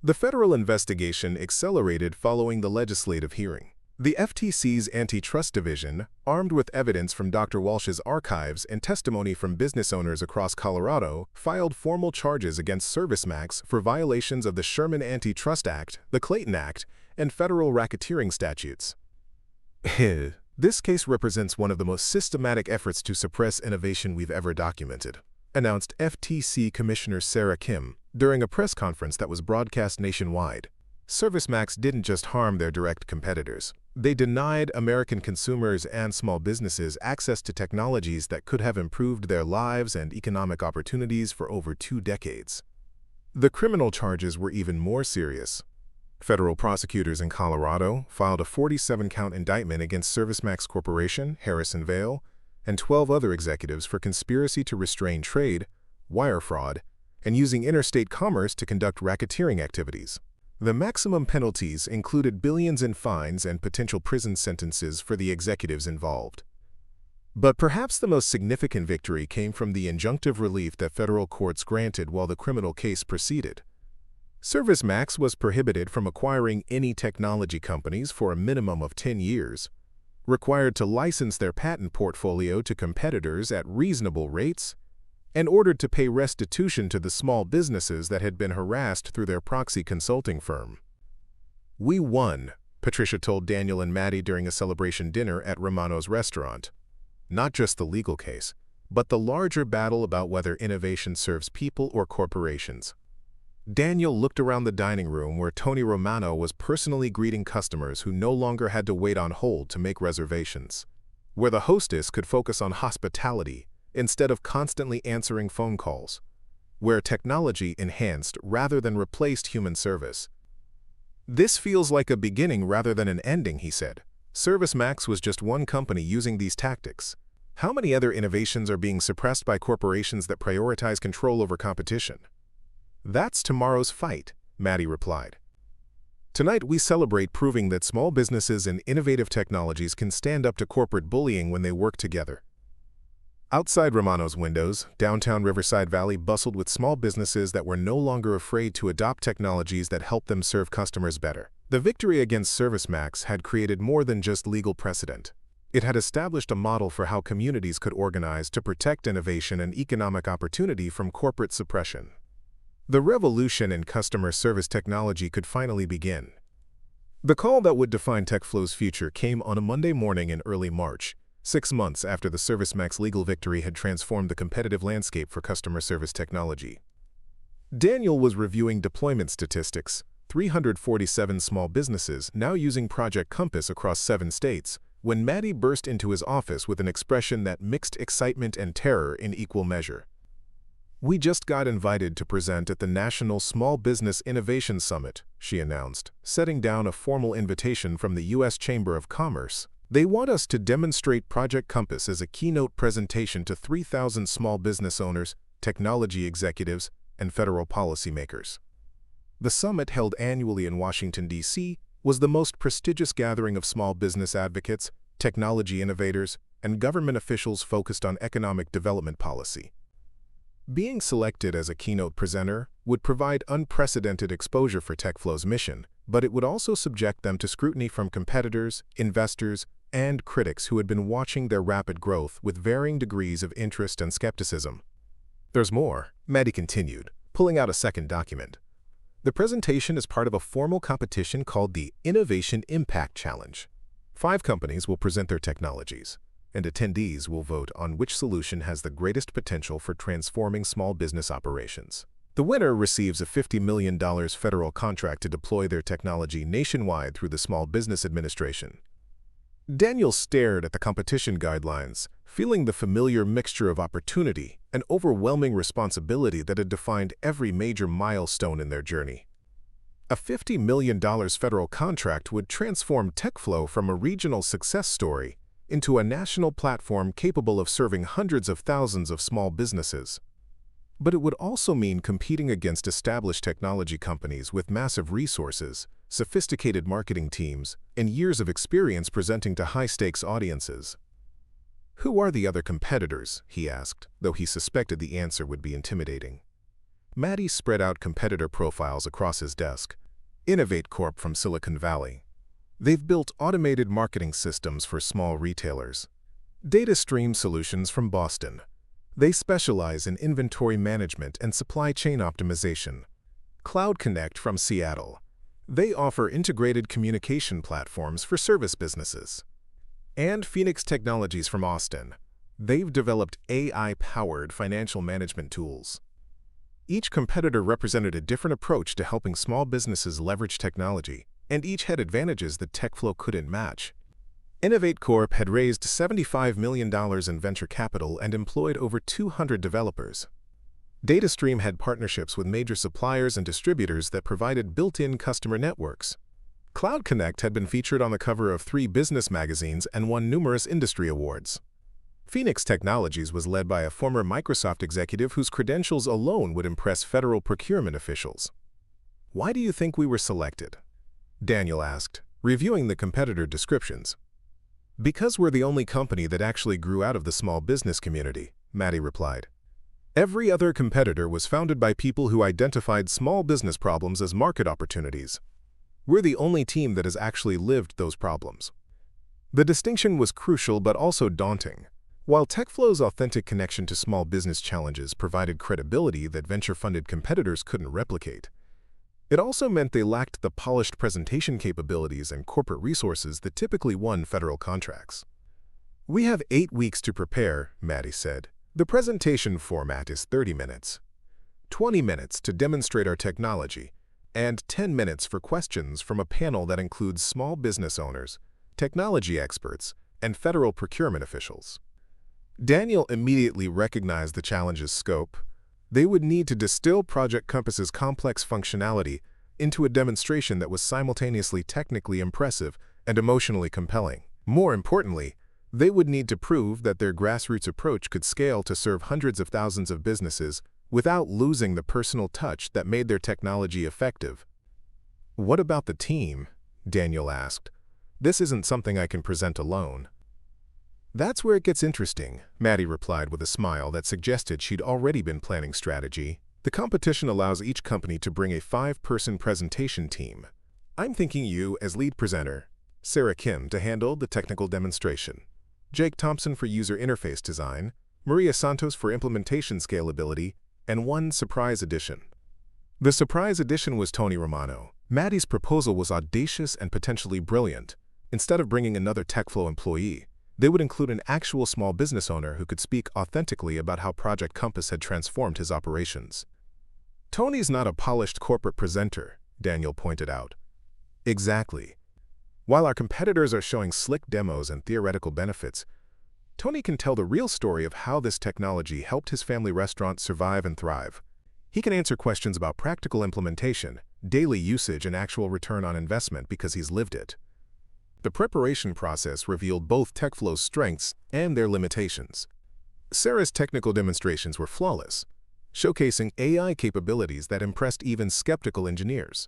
The federal investigation accelerated following the legislative hearing. The FTC's Antitrust Division, armed with evidence from Dr. Walsh's archives and testimony from business owners across Colorado, filed formal charges against ServiceMax for violations of the Sherman Antitrust Act, the Clayton Act, and federal racketeering statutes. This case represents one of the most systematic efforts to suppress innovation we've ever documented, announced FTC Commissioner Sarah Kim during a press conference that was broadcast nationwide. ServiceMax didn't just harm their direct competitors. They denied American consumers and small businesses access to technologies that could have improved their lives and economic opportunities for over 2 decades. The criminal charges were even more serious. Federal prosecutors in Colorado filed a 47-count indictment against ServiceMax Corporation, Harrison Vale, and 12 other executives for conspiracy to restrain trade, wire fraud, and using interstate commerce to conduct racketeering activities. The maximum penalties included billions in fines and potential prison sentences for the executives involved. But perhaps the most significant victory came from the injunctive relief that federal courts granted while the criminal case proceeded. ServiceMax was prohibited from acquiring any technology companies for a minimum of 10 years, required to license their patent portfolio to competitors at reasonable rates, and ordered to pay restitution to the small businesses that had been harassed through their proxy consulting firm. "We won," Patricia told Daniel and Maddy during a celebration dinner at Romano's restaurant. Not just the legal case, but the larger battle about whether innovation serves people or corporations. Daniel looked around the dining room where Tony Romano was personally greeting customers who no longer had to wait on hold to make reservations, where the hostess could focus on hospitality instead of constantly answering phone calls, where technology enhanced rather than replaced human service. "This feels like a beginning rather than an ending," he said. ServiceMax was just one company using these tactics. How many other innovations are being suppressed by corporations that prioritize control over competition? "That's tomorrow's fight," Maddy replied. "Tonight we celebrate proving that small businesses and innovative technologies can stand up to corporate bullying when they work together." Outside Romano's windows, downtown Riverside Valley bustled with small businesses that were no longer afraid to adopt technologies that helped them serve customers better. The victory against ServiceMax had created more than just legal precedent. It had established a model for how communities could organize to protect innovation and economic opportunity from corporate suppression. The revolution in customer service technology could finally begin. The call that would define TechFlow's future came on a Monday morning in early March, 6 months after the ServiceMax legal victory had transformed the competitive landscape for customer service technology. Daniel was reviewing deployment statistics: 347 small businesses now using Project Compass across 7 states, when Maddy burst into his office with an expression that mixed excitement and terror in equal measure. "We just got invited to present at the National Small Business Innovation Summit," she announced, setting down a formal invitation from the U.S. Chamber of Commerce. "They want us to demonstrate Project Compass as a keynote presentation to 3,000 small business owners, technology executives, and federal policymakers." The summit, held annually in Washington, D.C., was the most prestigious gathering of small business advocates, technology innovators, and government officials focused on economic development policy. Being selected as a keynote presenter would provide unprecedented exposure for TechFlow's mission, but it would also subject them to scrutiny from competitors, investors, and critics who had been watching their rapid growth with varying degrees of interest and skepticism. "There's more," Maddy continued, pulling out a second document. "The presentation is part of a formal competition called the Innovation Impact Challenge. 5 companies will present their technologies, and attendees will vote on which solution has the greatest potential for transforming small business operations. The winner receives a $50 million federal contract to deploy their technology nationwide through the Small Business Administration." Daniel stared at the competition guidelines, feeling the familiar mixture of opportunity and overwhelming responsibility that had defined every major milestone in their journey. A $50 million federal contract would transform TechFlow from a regional success story into a national platform capable of serving hundreds of thousands of small businesses. But it would also mean competing against established technology companies with massive resources, sophisticated marketing teams, and years of experience presenting to high-stakes audiences. "Who are the other competitors?" he asked, though he suspected the answer would be intimidating. Maddy spread out competitor profiles across his desk. Innovate Corp from Silicon Valley, They've built automated marketing systems for small retailers. Data Stream Solutions from Boston. They specialize in inventory management and supply chain optimization. Cloud Connect from Seattle. They offer integrated communication platforms for service businesses. And Phoenix Technologies from Austin. They've developed AI-powered financial management tools. Each competitor represented a different approach to helping small businesses leverage technology, and each had advantages that TechFlow couldn't match. Innovate Corp had raised $75 million in venture capital and employed over 200 developers. DataStream had partnerships with major suppliers and distributors that provided built-in customer networks. Cloud Connect had been featured on the cover of 3 business magazines and won numerous industry awards. Phoenix Technologies was led by a former Microsoft executive whose credentials alone would impress federal procurement officials. "Why do you think we were selected?" Daniel asked, reviewing the competitor descriptions. "Because we're the only company that actually grew out of the small business community," Maddy replied. "Every other competitor was founded by people who identified small business problems as market opportunities. We're the only team that has actually lived those problems." The distinction was crucial but also daunting. While TechFlow's authentic connection to small business challenges provided credibility that venture-funded competitors couldn't replicate, it also meant they lacked the polished presentation capabilities and corporate resources that typically won federal contracts. "We have 8 weeks to prepare," Maddy said. "The presentation format is 30 minutes. 20 minutes to demonstrate our technology, and 10 minutes for questions from a panel that includes small business owners, technology experts, and federal procurement officials." Daniel immediately recognized the challenge's scope. They would need to distill Project Compass's complex functionality into a demonstration that was simultaneously technically impressive and emotionally compelling. More importantly, they would need to prove that their grassroots approach could scale to serve hundreds of thousands of businesses without losing the personal touch that made their technology effective. "What about the team?" Daniel asked. "This isn't something I can present alone." "That's where it gets interesting," Maddy replied with a smile that suggested she'd already been planning strategy. "The competition allows each company to bring a 5-person presentation team. I'm thinking you as lead presenter, Sarah Kim to handle the technical demonstration, Jake Thompson for user interface design, Maria Santos for implementation scalability, and one surprise addition." The surprise addition was Tony Romano. Maddy's proposal was audacious and potentially brilliant. Instead of bringing another TechFlow employee, they would include an actual small business owner who could speak authentically about how Project Compass had transformed his operations. "Tony's not a polished corporate presenter," Daniel pointed out. "Exactly. While our competitors are showing slick demos and theoretical benefits, Tony can tell the real story of how this technology helped his family restaurant survive and thrive. He can answer questions about practical implementation, daily usage, and actual return on investment because he's lived it." The preparation process revealed both TechFlow's strengths and their limitations. Sarah's technical demonstrations were flawless, showcasing AI capabilities that impressed even skeptical engineers.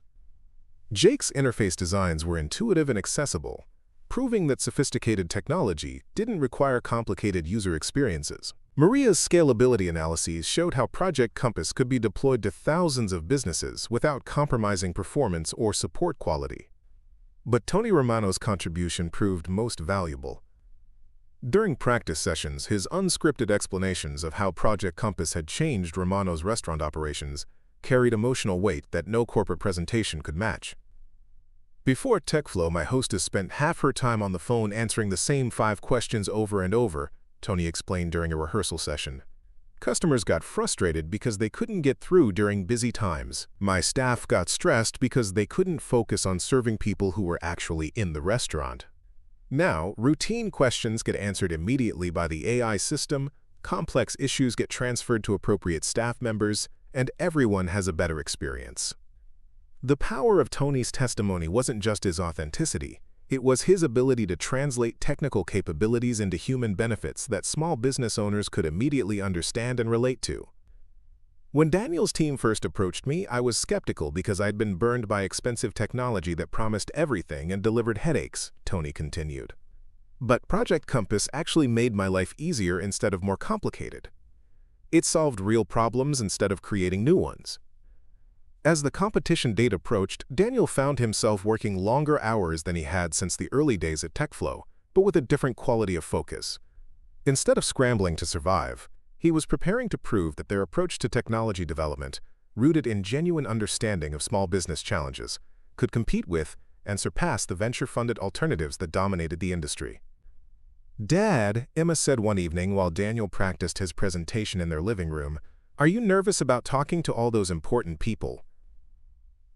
Jake's interface designs were intuitive and accessible, proving that sophisticated technology didn't require complicated user experiences. Maria's scalability analyses showed how Project Compass could be deployed to thousands of businesses without compromising performance or support quality. But Tony Romano's contribution proved most valuable. During practice sessions, his unscripted explanations of how Project Compass had changed Romano's restaurant operations carried emotional weight that no corporate presentation could match. "Before TechFlow, my hostess spent half her time on the phone answering the same 5 questions over and over," Tony explained during a rehearsal session. "Customers got frustrated because they couldn't get through during busy times. My staff got stressed because they couldn't focus on serving people who were actually in the restaurant. Now, routine questions get answered immediately by the AI system, complex issues get transferred to appropriate staff members, and everyone has a better experience." The power of Tony's testimony wasn't just his authenticity. It was his ability to translate technical capabilities into human benefits that small business owners could immediately understand and relate to. "When Daniel's team first approached me, I was skeptical because I'd been burned by expensive technology that promised everything and delivered headaches," Tony continued. "But Project Compass actually made my life easier instead of more complicated. It solved real problems instead of creating new ones. As the competition date approached, Daniel found himself working longer hours than he had since the early days at TechFlow, but with a different quality of focus. Instead of scrambling to survive, he was preparing to prove that their approach to technology development, rooted in genuine understanding of small business challenges, could compete with and surpass the venture-funded alternatives that dominated the industry. "Dad," Emma said one evening while Daniel practiced his presentation in their living room, "are you nervous about talking to all those important people?"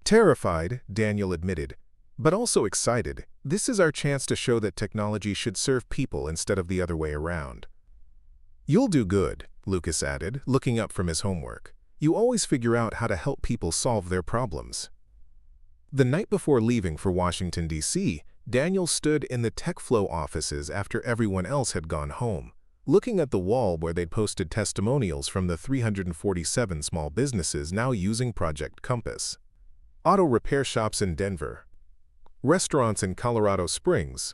"Terrified," Daniel admitted, "but also excited. This is our chance to show that technology should serve people instead of the other way around." "You'll do good," Lucas added, looking up from his homework. "You always figure out how to help people solve their problems." The night before leaving for Washington, D.C., Daniel stood in the TechFlow offices after everyone else had gone home, looking at the wall where they'd posted testimonials from the 347 small businesses now using Project Compass. Auto repair shops in Denver, restaurants in Colorado Springs,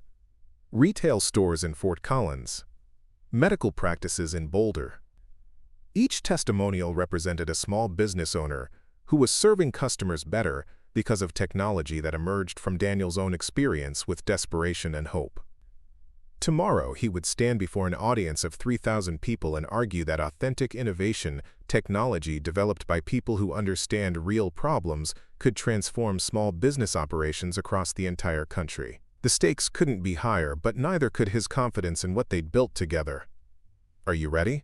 retail stores in Fort Collins, medical practices in Boulder. Each testimonial represented a small business owner who was serving customers better because of technology that emerged from Daniel's own experience with desperation and hope. Tomorrow, he would stand before an audience of 3,000 people and argue that authentic innovation, technology developed by people who understand real problems, could transform small business operations across the entire country. The stakes couldn't be higher, but neither could his confidence in what they'd built together. "Are you ready?"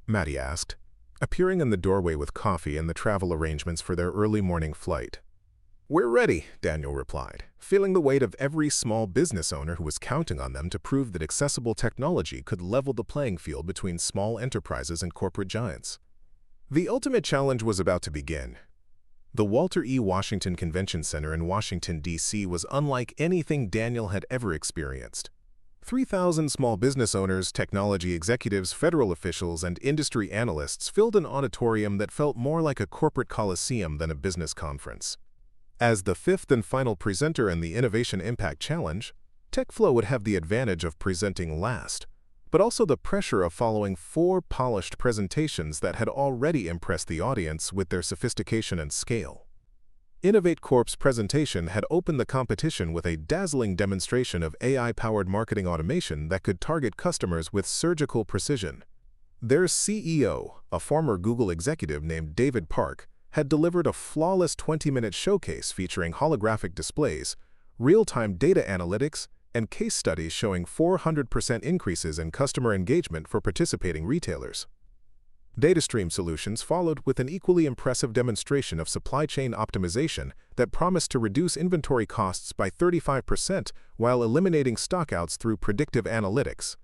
Maddy asked, appearing in the doorway with coffee and the travel arrangements for their early morning flight. "We're ready," Daniel replied, feeling the weight of every small business owner who was counting on them to prove that accessible technology could level the playing field between small enterprises and corporate giants. The ultimate challenge was about to begin. The Walter E. Washington Convention Center in Washington, D.C. was unlike anything Daniel had ever experienced. 3,000 small business owners, technology executives, federal officials, and industry analysts filled an auditorium that felt more like a corporate coliseum than a business conference. As the fifth and final presenter in the Innovation Impact Challenge, TechFlow would have the advantage of presenting last, but also the pressure of following 4 polished presentations that had already impressed the audience with their sophistication and scale. Innovate Corp's presentation had opened the competition with a dazzling demonstration of AI-powered marketing automation that could target customers with surgical precision. Their CEO, a former Google executive named David Park, had delivered a flawless 20-minute showcase featuring holographic displays, real-time data analytics, and case studies showing 400% increases in customer engagement for participating retailers. DataStream Solutions followed with an equally impressive demonstration of supply chain optimization that promised to reduce inventory costs by 35% while eliminating stockouts through predictive analytics.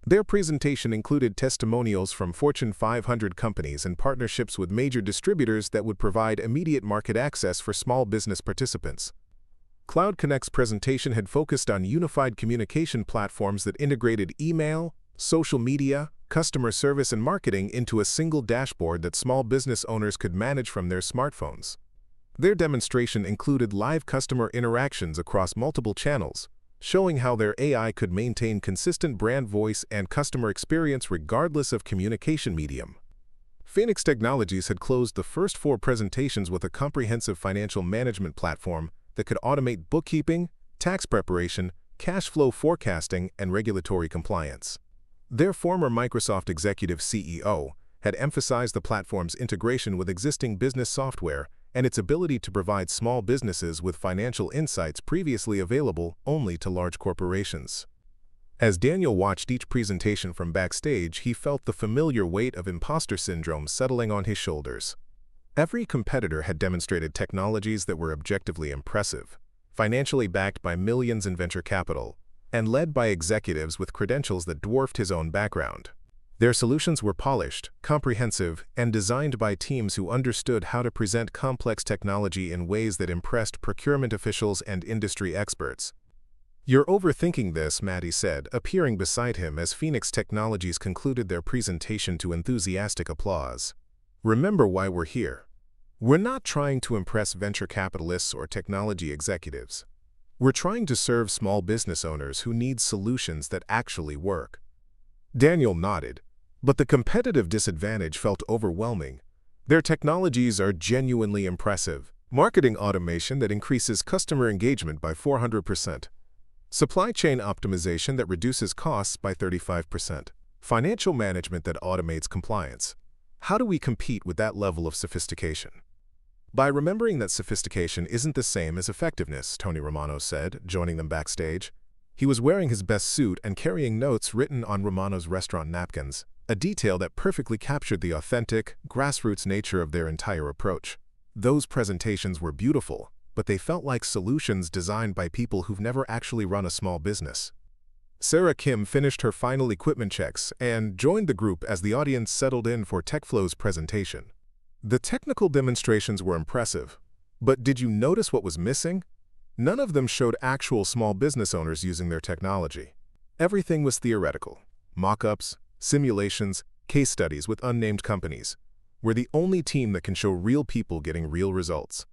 Their presentation included testimonials from Fortune 500 companies and partnerships with major distributors that would provide immediate market access for small business participants. Cloud Connect's presentation had focused on unified communication platforms that integrated email, social media, customer service, and marketing into a single dashboard that small business owners could manage from their smartphones. Their demonstration included live customer interactions across multiple channels, showing how their AI could maintain consistent brand voice and customer experience regardless of communication medium. Phoenix Technologies had closed the first 4 presentations with a comprehensive financial management platform that could automate bookkeeping, tax preparation, cash flow forecasting, and regulatory compliance. Their former Microsoft executive CEO had emphasized the platform's integration with existing business software and its ability to provide small businesses with financial insights previously available only to large corporations. As Daniel watched each presentation from backstage, he felt the familiar weight of imposter syndrome settling on his shoulders. Every competitor had demonstrated technologies that were objectively impressive, financially backed by millions in venture capital, and led by executives with credentials that dwarfed his own background. Their solutions were polished, comprehensive, and designed by teams who understood how to present complex technology in ways that impressed procurement officials and industry experts. "You're overthinking this," Maddy said, appearing beside him as Phoenix Technologies concluded their presentation to enthusiastic applause. "Remember why we're here. We're not trying to impress venture capitalists or technology executives. We're trying to serve small business owners who need solutions that actually work." Daniel nodded, but the competitive disadvantage felt overwhelming. Their technologies are genuinely impressive, marketing automation that increases customer engagement by 400%, supply chain optimization that reduces costs by 35%, financial management that automates compliance. How do we compete with that level of sophistication? By remembering that sophistication isn't the same as effectiveness, Tony Romano said, joining them backstage. He was wearing his best suit and carrying notes written on Romano's restaurant napkins, a detail that perfectly captured the authentic, grassroots nature of their entire approach. Those presentations were beautiful, but they felt like solutions designed by people who've never actually run a small business. Sarah Kim finished her final equipment checks and joined the group as the audience settled in for TechFlow's presentation. The technical demonstrations were impressive, but did you notice what was missing? None of them showed actual small business owners using their technology. Everything was theoretical. Mock-ups, simulations, case studies with unnamed companies. We're the only team that can show real people getting real results.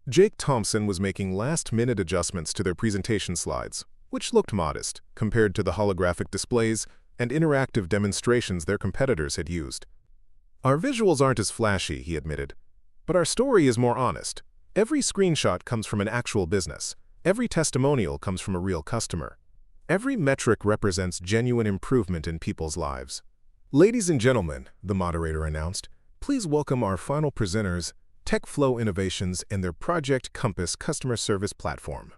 Jake Thompson was making last-minute adjustments to their presentation slides, which looked modest compared to the holographic displays and interactive demonstrations their competitors had used. Our visuals aren't as flashy, he admitted, but our story is more honest. Every screenshot comes from an actual business. Every testimonial comes from a real customer. Every metric represents genuine improvement in people's lives. Ladies and gentlemen, the moderator announced, please welcome our final presenters, TechFlow Innovations and their Project Compass customer service platform.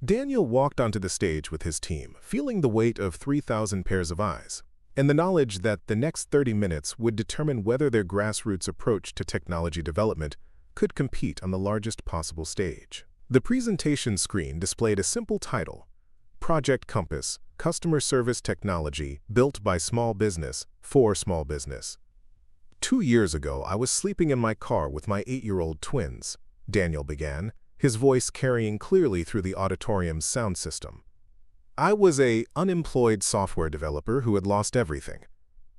Daniel walked onto the stage with his team, feeling the weight of 3,000 pairs of eyes, and the knowledge that the next 30 minutes would determine whether their grassroots approach to technology development could compete on the largest possible stage. The presentation screen displayed a simple title, Project Compass, Customer Service Technology Built by Small Business for Small Business. 2 years ago, I was sleeping in my car with my 8-year-old twins, Daniel began, his voice carrying clearly through the auditorium's sound system. I was an unemployed software developer who had lost everything.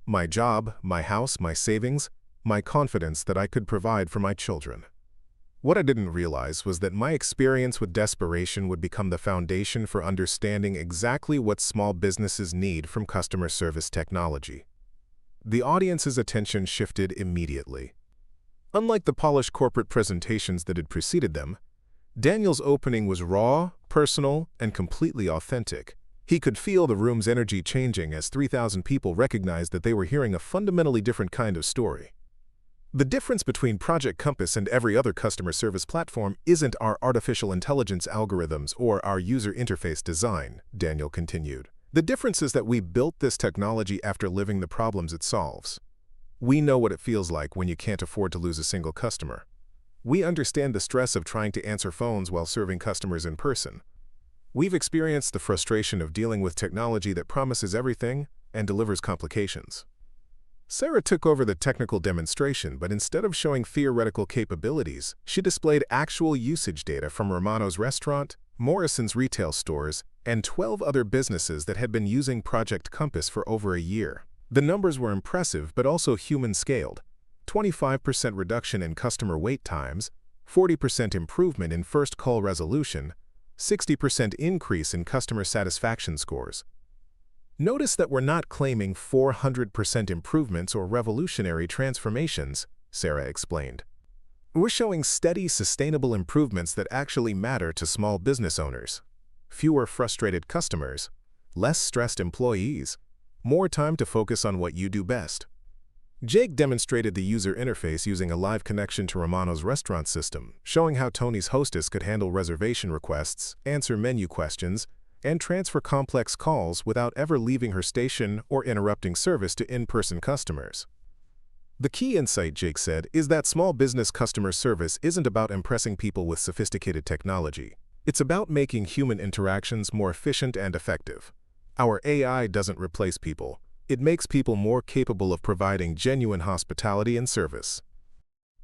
My job, my house, my savings, my confidence that I could provide for my children. What I didn't realize was that my experience with desperation would become the foundation for understanding exactly what small businesses need from customer service technology. The audience's attention shifted immediately. Unlike the polished corporate presentations that had preceded them, Daniel's opening was raw, personal, and completely authentic. He could feel the room's energy changing as 3,000 people recognized that they were hearing a fundamentally different kind of story. The difference between Project Compass and every other customer service platform isn't our artificial intelligence algorithms or our user interface design, Daniel continued. The difference is that we built this technology after living the problems it solves. We know what it feels like when you can't afford to lose a single customer. We understand the stress of trying to answer phones while serving customers in person. We've experienced the frustration of dealing with technology that promises everything and delivers complications. Sarah took over the technical demonstration, but instead of showing theoretical capabilities, she displayed actual usage data from Romano's restaurant, Morrison's retail stores, and 12 other businesses that had been using Project Compass for over a year. The numbers were impressive but also human-scaled. 25% reduction in customer wait times, 40% improvement in first call resolution, 60% increase in customer satisfaction scores. Notice that we're not claiming 400% improvements or revolutionary transformations, Sarah explained. We're showing steady, sustainable improvements that actually matter to small business owners. Fewer frustrated customers, less stressed employees, more time to focus on what you do best. Jake demonstrated the user interface using a live connection to Romano's restaurant system, showing how Tony's hostess could handle reservation requests, answer menu questions, and transfer complex calls without ever leaving her station or interrupting service to in-person customers. The key insight, Jake said, is that small business customer service isn't about impressing people with sophisticated technology. It's about making human interactions more efficient and effective. Our AI doesn't replace people. It makes people more capable of providing genuine hospitality and service.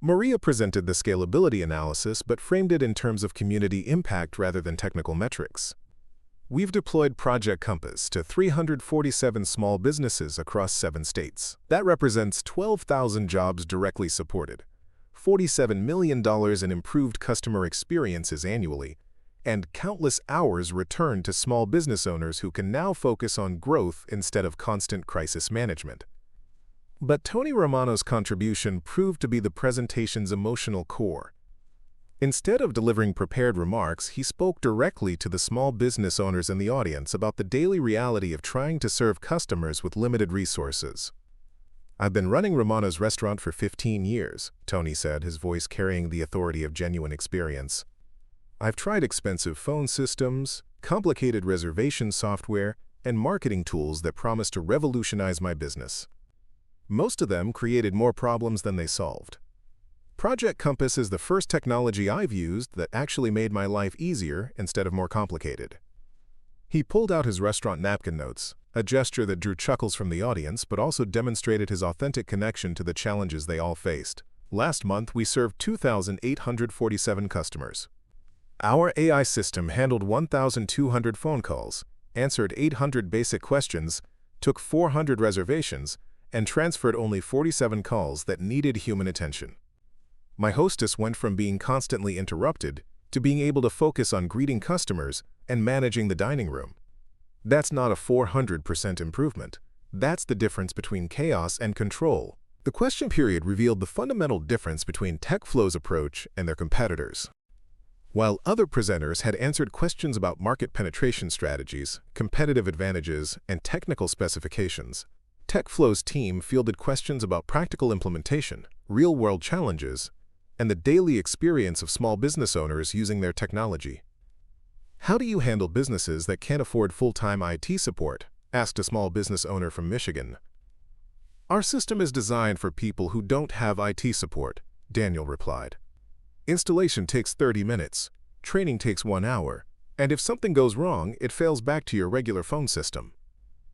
Maria presented the scalability analysis but framed it in terms of community impact rather than technical metrics. We've deployed Project Compass to 347 small businesses across 7 states. That represents 12,000 jobs directly supported, $47 million in improved customer experiences annually, and countless hours returned to small business owners who can now focus on growth instead of constant crisis management. But Tony Romano's contribution proved to be the presentation's emotional core. Instead of delivering prepared remarks, he spoke directly to the small business owners in the audience about the daily reality of trying to serve customers with limited resources. "I've been running Romano's restaurant for 15 years, Tony said, his voice carrying the authority of genuine experience. "I've tried expensive phone systems, complicated reservation software, and marketing tools that promised to revolutionize my business. Most of them created more problems than they solved. Project Compass is the first technology I've used that actually made my life easier instead of more complicated." He pulled out his restaurant napkin notes, a gesture that drew chuckles from the audience but also demonstrated his authentic connection to the challenges they all faced. "Last month, we served 2,847 customers. Our AI system handled 1,200 phone calls, answered 800 basic questions, took 400 reservations, and transferred only 47 calls that needed human attention. My hostess went from being constantly interrupted to being able to focus on greeting customers and managing the dining room. That's not a 400% improvement. That's the difference between chaos and control." The question period revealed the fundamental difference between TechFlow's approach and their competitors. While other presenters had answered questions about market penetration strategies, competitive advantages, and technical specifications, TechFlow's team fielded questions about practical implementation, real-world challenges, and the daily experience of small business owners using their technology. "How do you handle businesses that can't afford full-time IT support?" asked a small business owner from Michigan. "Our system is designed for people who don't have IT support," Daniel replied. "Installation takes 30 minutes, training takes 1 hour, and if something goes wrong, it fails back to your regular phone system.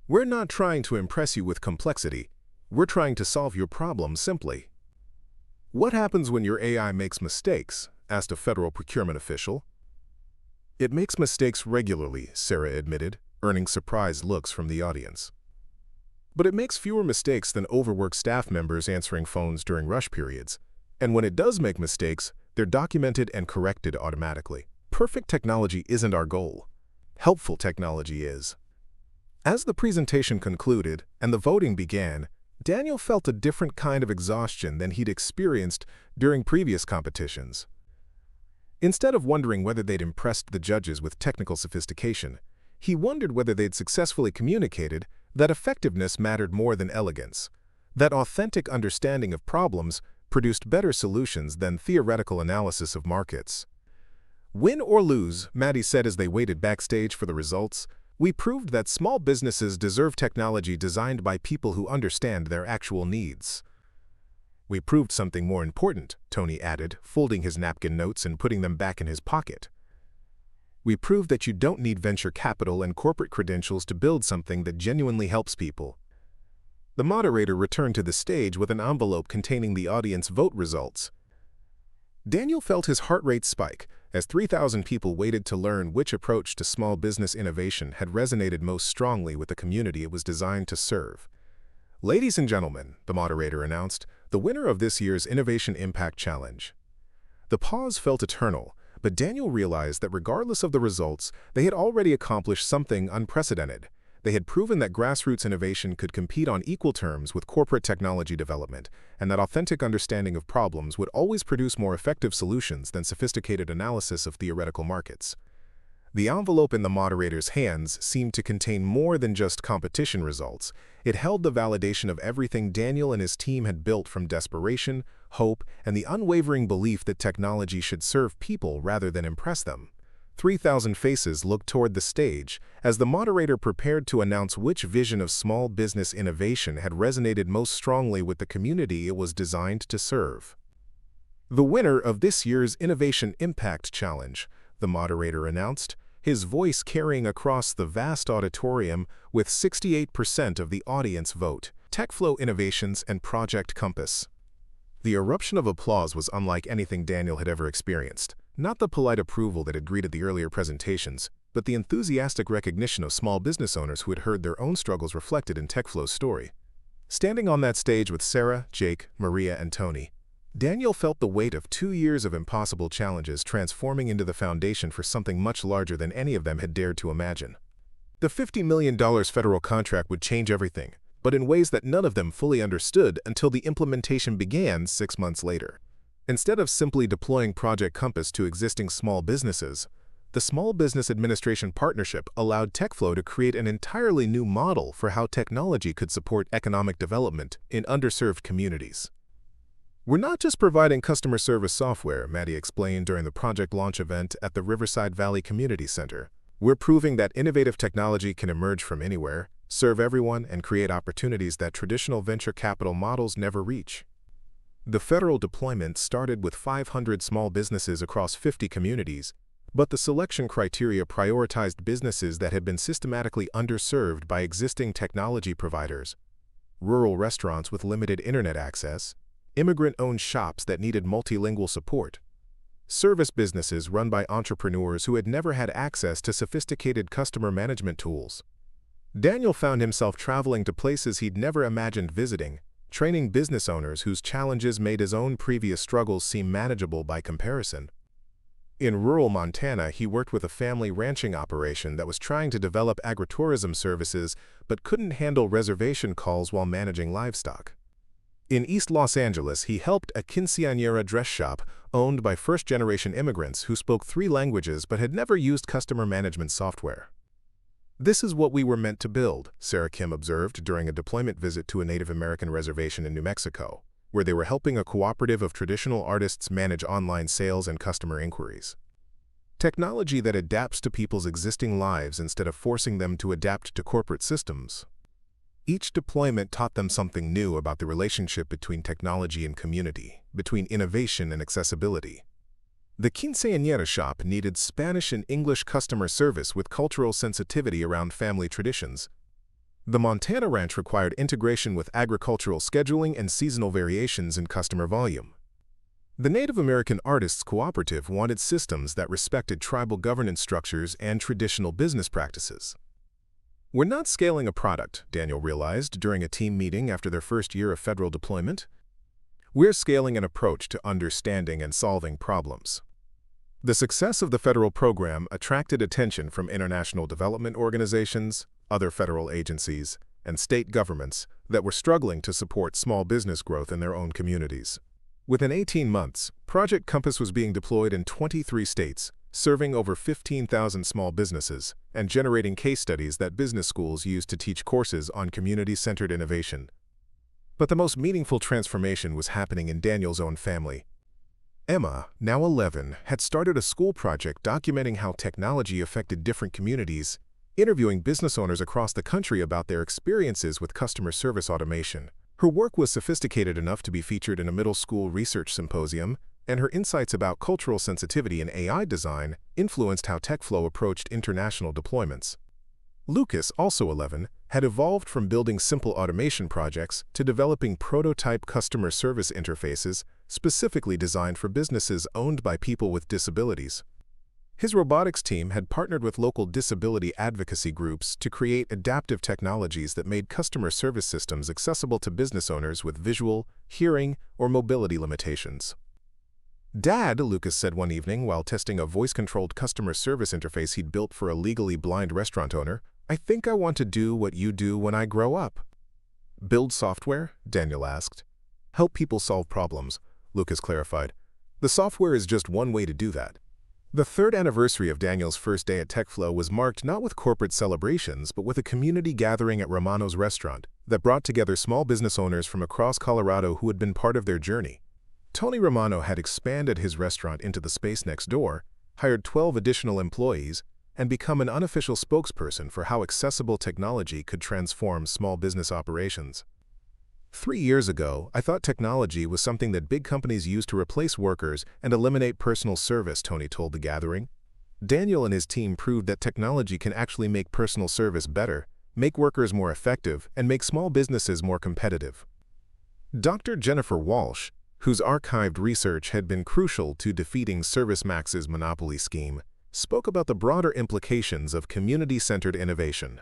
We're not trying to impress you with complexity. We're trying to solve your problem simply." "What happens when your AI makes mistakes?" asked a federal procurement official. "It makes mistakes regularly," Sarah admitted, earning surprised looks from the audience. "But it makes fewer mistakes than overworked staff members answering phones during rush periods. And when it does make mistakes, they're documented and corrected automatically. Perfect technology isn't our goal. Helpful technology is." As the presentation concluded and the voting began, Daniel felt a different kind of exhaustion than he'd experienced during previous competitions. Instead of wondering whether they'd impressed the judges with technical sophistication, he wondered whether they'd successfully communicated that effectiveness mattered more than elegance, that authentic understanding of problems produced better solutions than theoretical analysis of markets. "Win or lose," Maddy said as they waited backstage for the results, "we proved that small businesses deserve technology designed by people who understand their actual needs." "We proved something more important," Tony added, folding his napkin notes and putting them back in his pocket. "We proved that you don't need venture capital and corporate credentials to build something that genuinely helps people." The moderator returned to the stage with an envelope containing the audience vote results. Daniel felt his heart rate spike as 3,000 people waited to learn which approach to small business innovation had resonated most strongly with the community it was designed to serve. "Ladies and gentlemen," the moderator announced, "the winner of this year's Innovation Impact Challenge." The pause felt eternal, but Daniel realized that regardless of the results, they had already accomplished something unprecedented. They had proven that grassroots innovation could compete on equal terms with corporate technology development, and that authentic understanding of problems would always produce more effective solutions than sophisticated analysis of theoretical markets. The envelope in the moderator's hands seemed to contain more than just competition results. It held the validation of everything Daniel and his team had built, from desperation, hope, and the unwavering belief that technology should serve people rather than impress them. 3,000 faces looked toward the stage as the moderator prepared to announce which vision of small business innovation had resonated most strongly with the community it was designed to serve. "The winner of this year's Innovation Impact Challenge," the moderator announced, his voice carrying across the vast auditorium with 68% of the audience vote, TechFlow Innovations and Project Compass. The eruption of applause was unlike anything Daniel had ever experienced. Not the polite approval that had greeted the earlier presentations, but the enthusiastic recognition of small business owners who had heard their own struggles reflected in TechFlow's story. Standing on that stage with Sarah, Jake, Maria, and Tony, Daniel felt the weight of 2 years of impossible challenges transforming into the foundation for something much larger than any of them had dared to imagine. The $50 million federal contract would change everything, but in ways that none of them fully understood until the implementation began 6 months later. Instead of simply deploying Project Compass to existing small businesses, the Small Business Administration Partnership allowed TechFlow to create an entirely new model for how technology could support economic development in underserved communities. We're not just providing customer service software, Maddy explained during the project launch event at the Riverside Valley Community Center. We're proving that innovative technology can emerge from anywhere, serve everyone, and create opportunities that traditional venture capital models never reach. The federal deployment started with 500 small businesses across 50 communities, but the selection criteria prioritized businesses that had been systematically underserved by existing technology providers, rural restaurants with limited internet access, immigrant-owned shops that needed multilingual support, service businesses run by entrepreneurs who had never had access to sophisticated customer management tools. Daniel found himself traveling to places he'd never imagined visiting, training business owners whose challenges made his own previous struggles seem manageable by comparison. In rural Montana, he worked with a family ranching operation that was trying to develop agritourism services but couldn't handle reservation calls while managing livestock. In East Los Angeles, he helped a quinceañera dress shop owned by first-generation immigrants who spoke 3 languages but had never used customer management software. "This is what we were meant to build," Sarah Kim observed during a deployment visit to a Native American reservation in New Mexico, where they were helping a cooperative of traditional artists manage online sales and customer inquiries. Technology that adapts to people's existing lives instead of forcing them to adapt to corporate systems. Each deployment taught them something new about the relationship between technology and community, between innovation and accessibility. The quinceañera shop needed Spanish and English customer service with cultural sensitivity around family traditions. The Montana ranch required integration with agricultural scheduling and seasonal variations in customer volume. The Native American Artists Cooperative wanted systems that respected tribal governance structures and traditional business practices. "We're not scaling a product," Daniel realized during a team meeting after their first year of federal deployment. "We're scaling an approach to understanding and solving problems." The success of the federal program attracted attention from international development organizations, other federal agencies, and state governments that were struggling to support small business growth in their own communities. Within 18 months, Project Compass was being deployed in 23 states, serving over 15,000 small businesses, and generating case studies that business schools used to teach courses on community-centered innovation. But the most meaningful transformation was happening in Daniel's own family. Emma, now 11, had started a school project documenting how technology affected different communities, interviewing business owners across the country about their experiences with customer service automation. Her work was sophisticated enough to be featured in a middle school research symposium, and her insights about cultural sensitivity in AI design influenced how TechFlow approached international deployments. Lucas, also 11, had evolved from building simple automation projects to developing prototype customer service interfaces specifically designed for businesses owned by people with disabilities. His robotics team had partnered with local disability advocacy groups to create adaptive technologies that made customer service systems accessible to business owners with visual, hearing, or mobility limitations. "Dad," Lucas said one evening while testing a voice-controlled customer service interface he'd built for a legally blind restaurant owner, "I think I want to do what you do when I grow up." "Build software?" Daniel asked. "Help people solve problems," Lucas clarified. "The software is just one way to do that." The 3rd anniversary of Daniel's first day at TechFlow was marked not with corporate celebrations but with a community gathering at Romano's restaurant that brought together small business owners from across Colorado who had been part of their journey. Tony Romano had expanded his restaurant into the space next door, hired 12 additional employees, and become an unofficial spokesperson for how accessible technology could transform small business operations. 3 years ago, I thought technology was something that big companies use to replace workers and eliminate personal service, Tony told the gathering. Daniel and his team proved that technology can actually make personal service better, make workers more effective, and make small businesses more competitive. Dr. Jennifer Walsh, whose archived research had been crucial to defeating ServiceMax's monopoly scheme, spoke about the broader implications of community-centered innovation.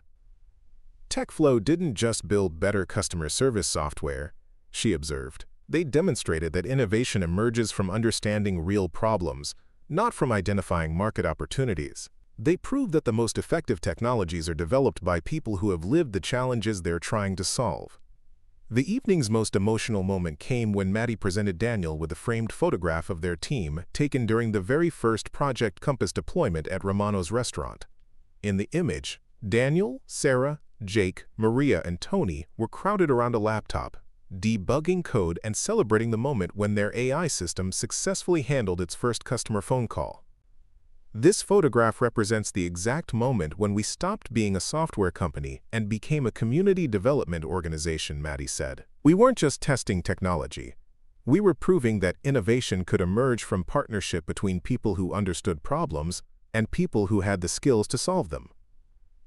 TechFlow didn't just build better customer service software, she observed. They demonstrated that innovation emerges from understanding real problems, not from identifying market opportunities. They proved that the most effective technologies are developed by people who have lived the challenges they're trying to solve. The evening's most emotional moment came when Maddy presented Daniel with a framed photograph of their team taken during the very first Project Compass deployment at Romano's restaurant. In the image, Daniel, Sarah, Jake, Maria, and Tony were crowded around a laptop, debugging code and celebrating the moment when their AI system successfully handled its first customer phone call. This photograph represents the exact moment when we stopped being a software company and became a community development organization, Maddy said. We weren't just testing technology. We were proving that innovation could emerge from partnership between people who understood problems and people who had the skills to solve them.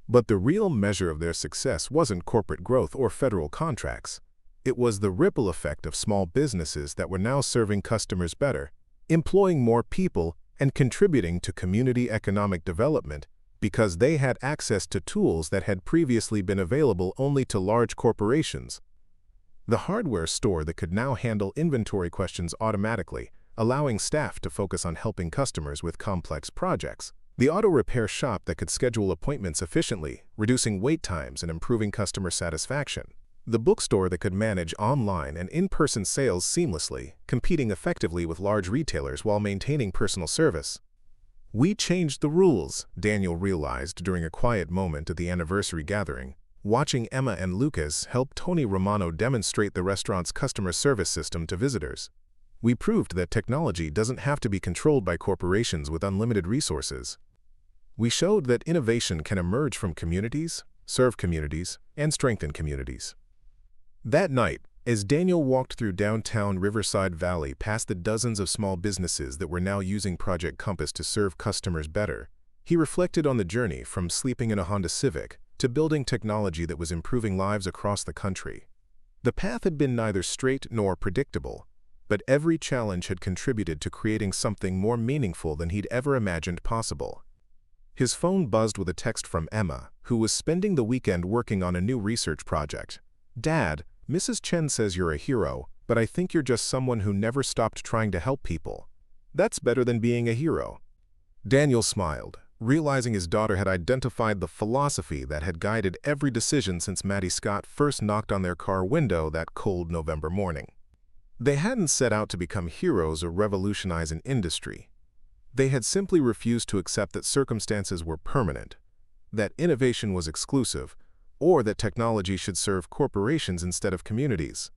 But the real measure of their success wasn't corporate growth or federal contracts. It was the ripple effect of small businesses that were now serving customers better, employing more people, and contributing to community economic development because they had access to tools that had previously been available only to large corporations. The hardware store that could now handle inventory questions automatically, allowing staff to focus on helping customers with complex projects. The auto repair shop that could schedule appointments efficiently, reducing wait times and improving customer satisfaction. The bookstore that could manage online and in-person sales seamlessly, competing effectively with large retailers while maintaining personal service. We changed the rules, Daniel realized during a quiet moment at the anniversary gathering, watching Emma and Lucas help Tony Romano demonstrate the restaurant's customer service system to visitors. We proved that technology doesn't have to be controlled by corporations with unlimited resources. We showed that innovation can emerge from communities, serve communities, and strengthen communities. That night, as Daniel walked through downtown Riverside Valley past the dozens of small businesses that were now using Project Compass to serve customers better, he reflected on the journey from sleeping in a Honda Civic to building technology that was improving lives across the country. The path had been neither straight nor predictable, but every challenge had contributed to creating something more meaningful than he'd ever imagined possible. His phone buzzed with a text from Emma, who was spending the weekend working on a new research project. "Dad, Mrs. Chen says you're a hero, but I think you're just someone who never stopped trying to help people. That's better than being a hero." Daniel smiled, realizing his daughter had identified the philosophy that had guided every decision since Maddy Scott first knocked on their car window that cold November morning. They hadn't set out to become heroes or revolutionize an industry. They had simply refused to accept that circumstances were permanent, that innovation was exclusive, or that technology should serve corporations instead of communities.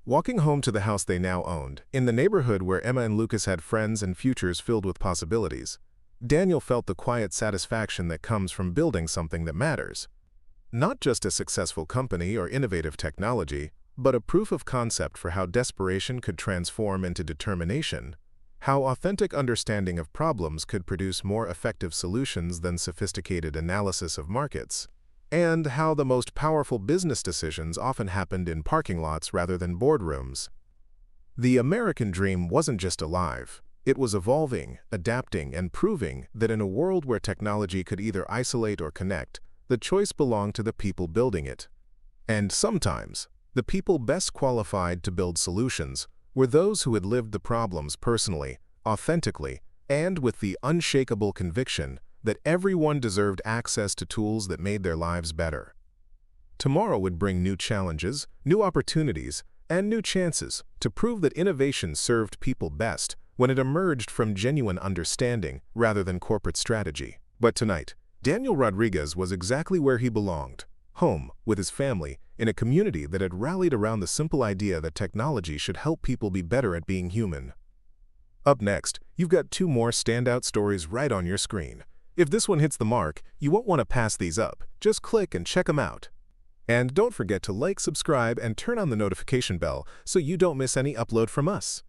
Walking home to the house they now owned, in the neighborhood where Emma and Lucas had friends and futures filled with possibilities, Daniel felt the quiet satisfaction that comes from building something that matters. Not just a successful company or innovative technology, but a proof of concept for how desperation could transform into determination, how authentic understanding of problems could produce more effective solutions than sophisticated analysis of markets, and how the most powerful business decisions often happened in parking lots rather than boardrooms. The American dream wasn't just alive, it was evolving, adapting, and proving that in a world where technology could either isolate or connect, the choice belonged to the people building it. And sometimes, the people best qualified to build solutions were those who had lived the problems personally, authentically, and with the unshakable conviction that everyone deserved access to tools that made their lives better. Tomorrow would bring new challenges, new opportunities, and new chances to prove that innovation served people best when it emerged from genuine understanding rather than corporate strategy. But tonight, Daniel Rodriguez was exactly where he belonged, home, with his family, in a community that had rallied around the simple idea that technology should help people be better at being human. Up next, you've got 2 more standout stories right on your screen. If this one hits the mark, you won't want to pass these up. Just click and check them out. And don't forget to like, subscribe, and turn on the notification bell so you don't miss any upload from us.